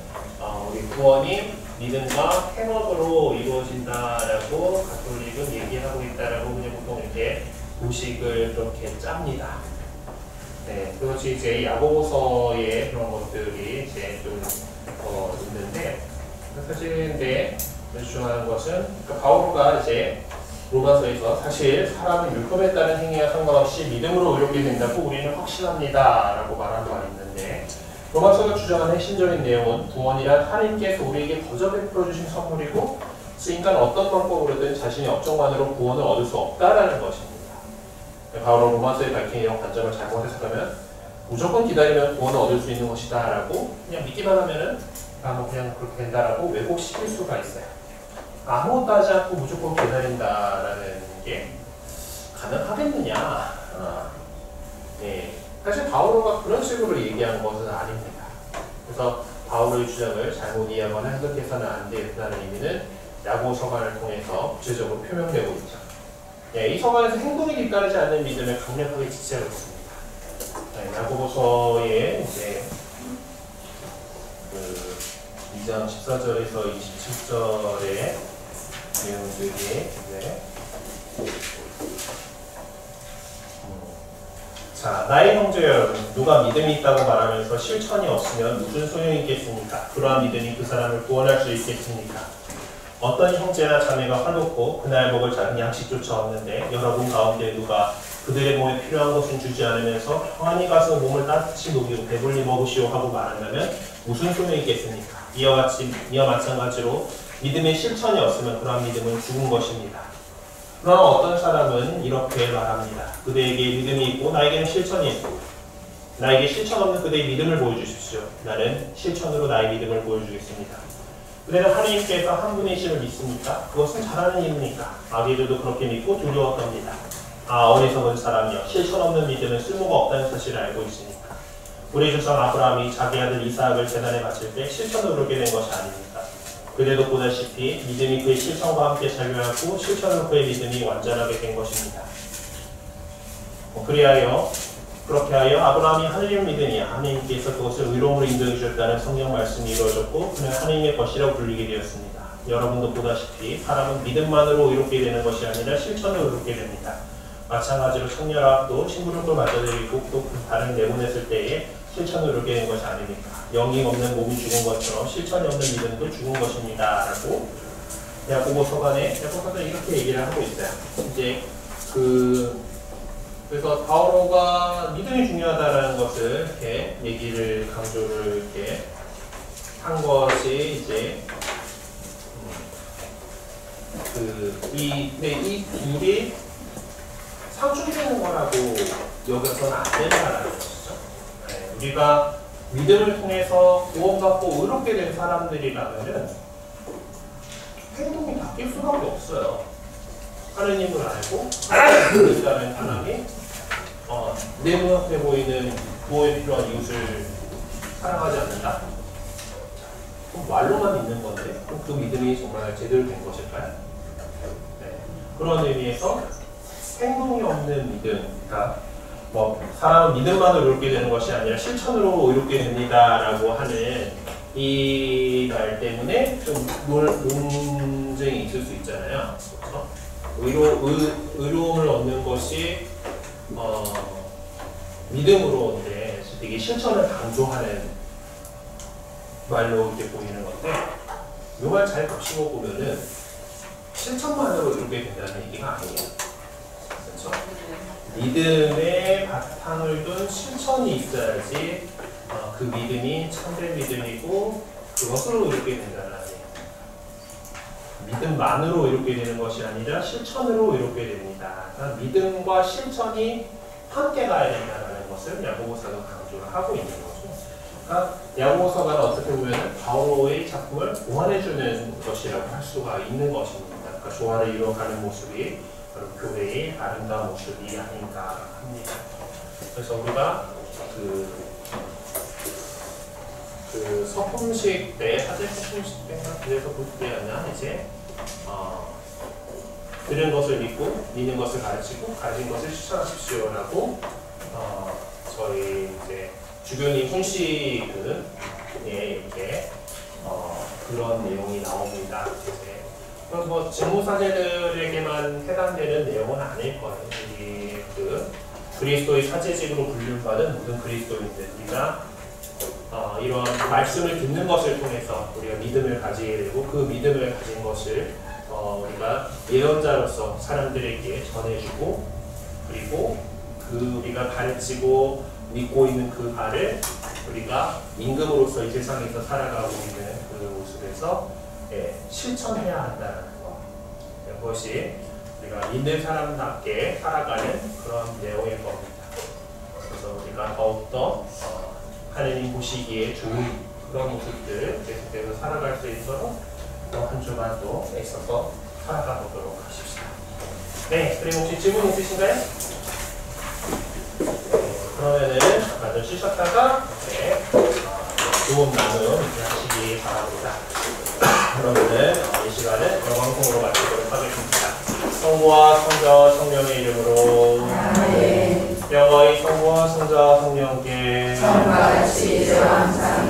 우리 구원이 믿음과 행업으로 이루어진다라고 가톨릭은 얘기하고 있다라고 그냥 보통 이렇게 도식을 그렇게 짭니다. 네, 그것이 이제 야고보서의 그런 것들이 이제 좀 있는데 사실 근데 주장하는 것은 바울가 이제 로마서에서 사실 사람은 율법에 따른 행위와 상관없이 믿음으로 의롭게 된다고 우리는 확신합니다 라고 말한 바가 있는데 로마서가 주장하는 핵심적인 내용은 구원이란 하나님께서 우리에게 거저 베풀어 주신 선물이고 인간은 어떤 방법으로든 자신의 업적만으로 구원을 얻을 수 없다라는 것입니다. 바울은 로마서에 밝힌 이런 관점을 잘못 해석하면 무조건 기다리면 구원을 얻을 수 있는 것이다 라고 그냥 믿기만 하면은 그냥 그렇게 된다라고 왜곡시킬 수가 있어요. 아무것도 하지 않고 무조건 기다린다라는 게 가능하겠느냐? 네, 사실 바오로가 그런 식으로 얘기한 것은 아닙니다. 그래서 바오로의 주장을 잘못 이해하거나 해석해서는 안 된다는 의미는 야고보 서간을 통해서 구체적으로 표명되고 있죠. 네, 이 서간에서 행동이 뒤따르지 않는 믿음을 강력하게 지지하고 있습니다. 네, 야고보서의 이제 그 2장 14절에서 27절의 내용들이 이제 자, 나의 형제 여러분, 누가 믿음이 있다고 말하면서 실천이 없으면 무슨 소용이 있겠습니까? 그러한 믿음이 그 사람을 구원할 수 있겠습니까? 어떤 형제나 자매가 화놓고 그날 먹을 작은 양식조차 없는데 여러분 가운데 누가 그들의 몸에 필요한 것은 주지 않으면서 평안히 가서 몸을 따뜻이 녹이고 배불리 먹으시오 하고 말한다면 무슨 소용이 있겠습니까? 이와 마찬가지로 믿음의 실천이 없으면 그러한 믿음은 죽은 것입니다. 그러나 어떤 사람은 이렇게 말합니다. 그대에게 믿음이 있고 나에게는 실천이 있고 나에게 실천 없는 그대의 믿음을 보여주십시오. 나는 실천으로 나의 믿음을 보여주겠습니다. 그대는 하나님께서 한 분이심을 믿습니까? 그것은 잘하는 일입니까? 아비들도 그렇게 믿고 두려워합니다. 아, 어리석은 사람이여, 실천 없는 믿음은 쓸모가 없다는 사실을 알고 있으니까. 우리 조상 아브라함이 자기 아들 이삭을 제단에 바칠 때 실천으로 오르게 된 것이 아닙니까? 그대도 보다시피 믿음이 그의 실천과 함께 작용하고 실천으로 그의 믿음이 완전하게 된 것입니다. 그렇게 하여 아브라함이 하느님을 믿으니 하나님께서 그것을 의로움으로 인도해 주셨다는 성경 말씀이 이루어졌고 그는 하나님의 것이라고 불리게 되었습니다. 여러분도 보다시피 사람은 믿음만으로 의롭게 되는 것이 아니라 실천으로 의롭게 됩니다. 마찬가지로 청년학도 친구를 맞아들이고 또 다른 내보냈을 때에 실천으로 의롭게 된 것이 아닙니까? 영이 없는 몸이 죽은 것처럼 실천이 없는 믿음도 죽은 것입니다. 라고 야고보 서간에 이렇게 얘기를 하고 있어요. 이제 그래서 바오로가 믿음이 중요하다라는 것을 이렇게 얘기를 강조를 이렇게 한 것이 이제 이 둘이 상충되는 거라고 여겨서는 안 된다라는 것이죠. 네, 우리가 믿음을 통해서 구원받고 의롭게 된 사람들이라면은 행동이 바뀔 수밖에 없어요. 하느님을 알고 하나님을 믿는다는 사람이 내 눈앞에 보이는 구원에 필요한 이웃을 사랑하지 않는다? 그럼 말로만 믿는 건데 그럼 그 믿음이 정말 제대로 된 것일까요? 네. 그런 의미에서 행동이 없는 믿음, 그러니까 사람은 믿음만으로 의롭게 되는 것이 아니라 실천으로 의롭게 됩니다라고 하는 이 말 때문에 좀 논쟁이 있을 수 있잖아요. 그렇죠? 의로움을 얻는 것이 믿음으로인데 되게 실천을 강조하는 말로 이렇게 보이는 건데 이 말 잘 보시고 보면은 실천만으로 의롭게 된다는 얘기가 아니에요. 그렇죠? 믿음의 바탕을 둔 실천이 있어야지 그 믿음이 참된 믿음이고 그것으로 이렇게 된다는 얘기예요. 믿음만으로 이렇게 되는 것이 아니라 실천으로 이렇게 됩니다. 그러니까 믿음과 실천이 함께 가야 된다는 것을 야고보서가 강조를 하고 있는 거죠. 그러니까 야고보서가 어떻게 보면 바오로의 작품을 보완해주는 것이라고 할 수가 있는 것입니다. 그러니까 조화를 이루어가는 모습이 교회의 아름다운 모습이 아닌가 합니다. 그래서 우리가 서품식 때, 사제 서품식 때나 그래서 볼 때였나 이제 들은 것을 믿고 믿는 것을 가르치고 가진 것을 실천하십시오라고 저희 이제 주교님 훈시는 이렇게 그런 내용이 나옵니다. 그래서 직무사제들에게만 해당되는 내용은 아닐 거예요. 이 그리스도의 사제직으로 분류받은 모든 그리스도인들이나 이런 말씀을 듣는 것을 통해서 우리가 믿음을 가지게 되고 그 믿음을 가진 것을 우리가 예언자로서 사람들에게 전해주고 그리고 우리가 가르치고 믿고 있는 그 바를 우리가 임금으로서 이 세상에서 살아가고 있는 그 모습에서 실천해야 한다는 것. 그것이 우리가 믿는 사람답게 살아가는 그런 내용일 겁니다. 그래서 우리가 더욱더 하나님 보시기에 좋은 그런 모습들 계속해서 살아갈 수 있도록 한 주간 또 애써서 살아가 보도록 하십시다. 네, 그리고 혹시 질문 있으신가요? 그러면은 잠깐 좀 쉬셨다가 이렇게 도움 나눔 하시기 바랍니다. 그러면은 이 시간은 영광송으로 마치도록 하겠습니다. 성부와 성자 성령의 이름으로 영광이 성부와 성자 성령께 성과 같이 이제 왕상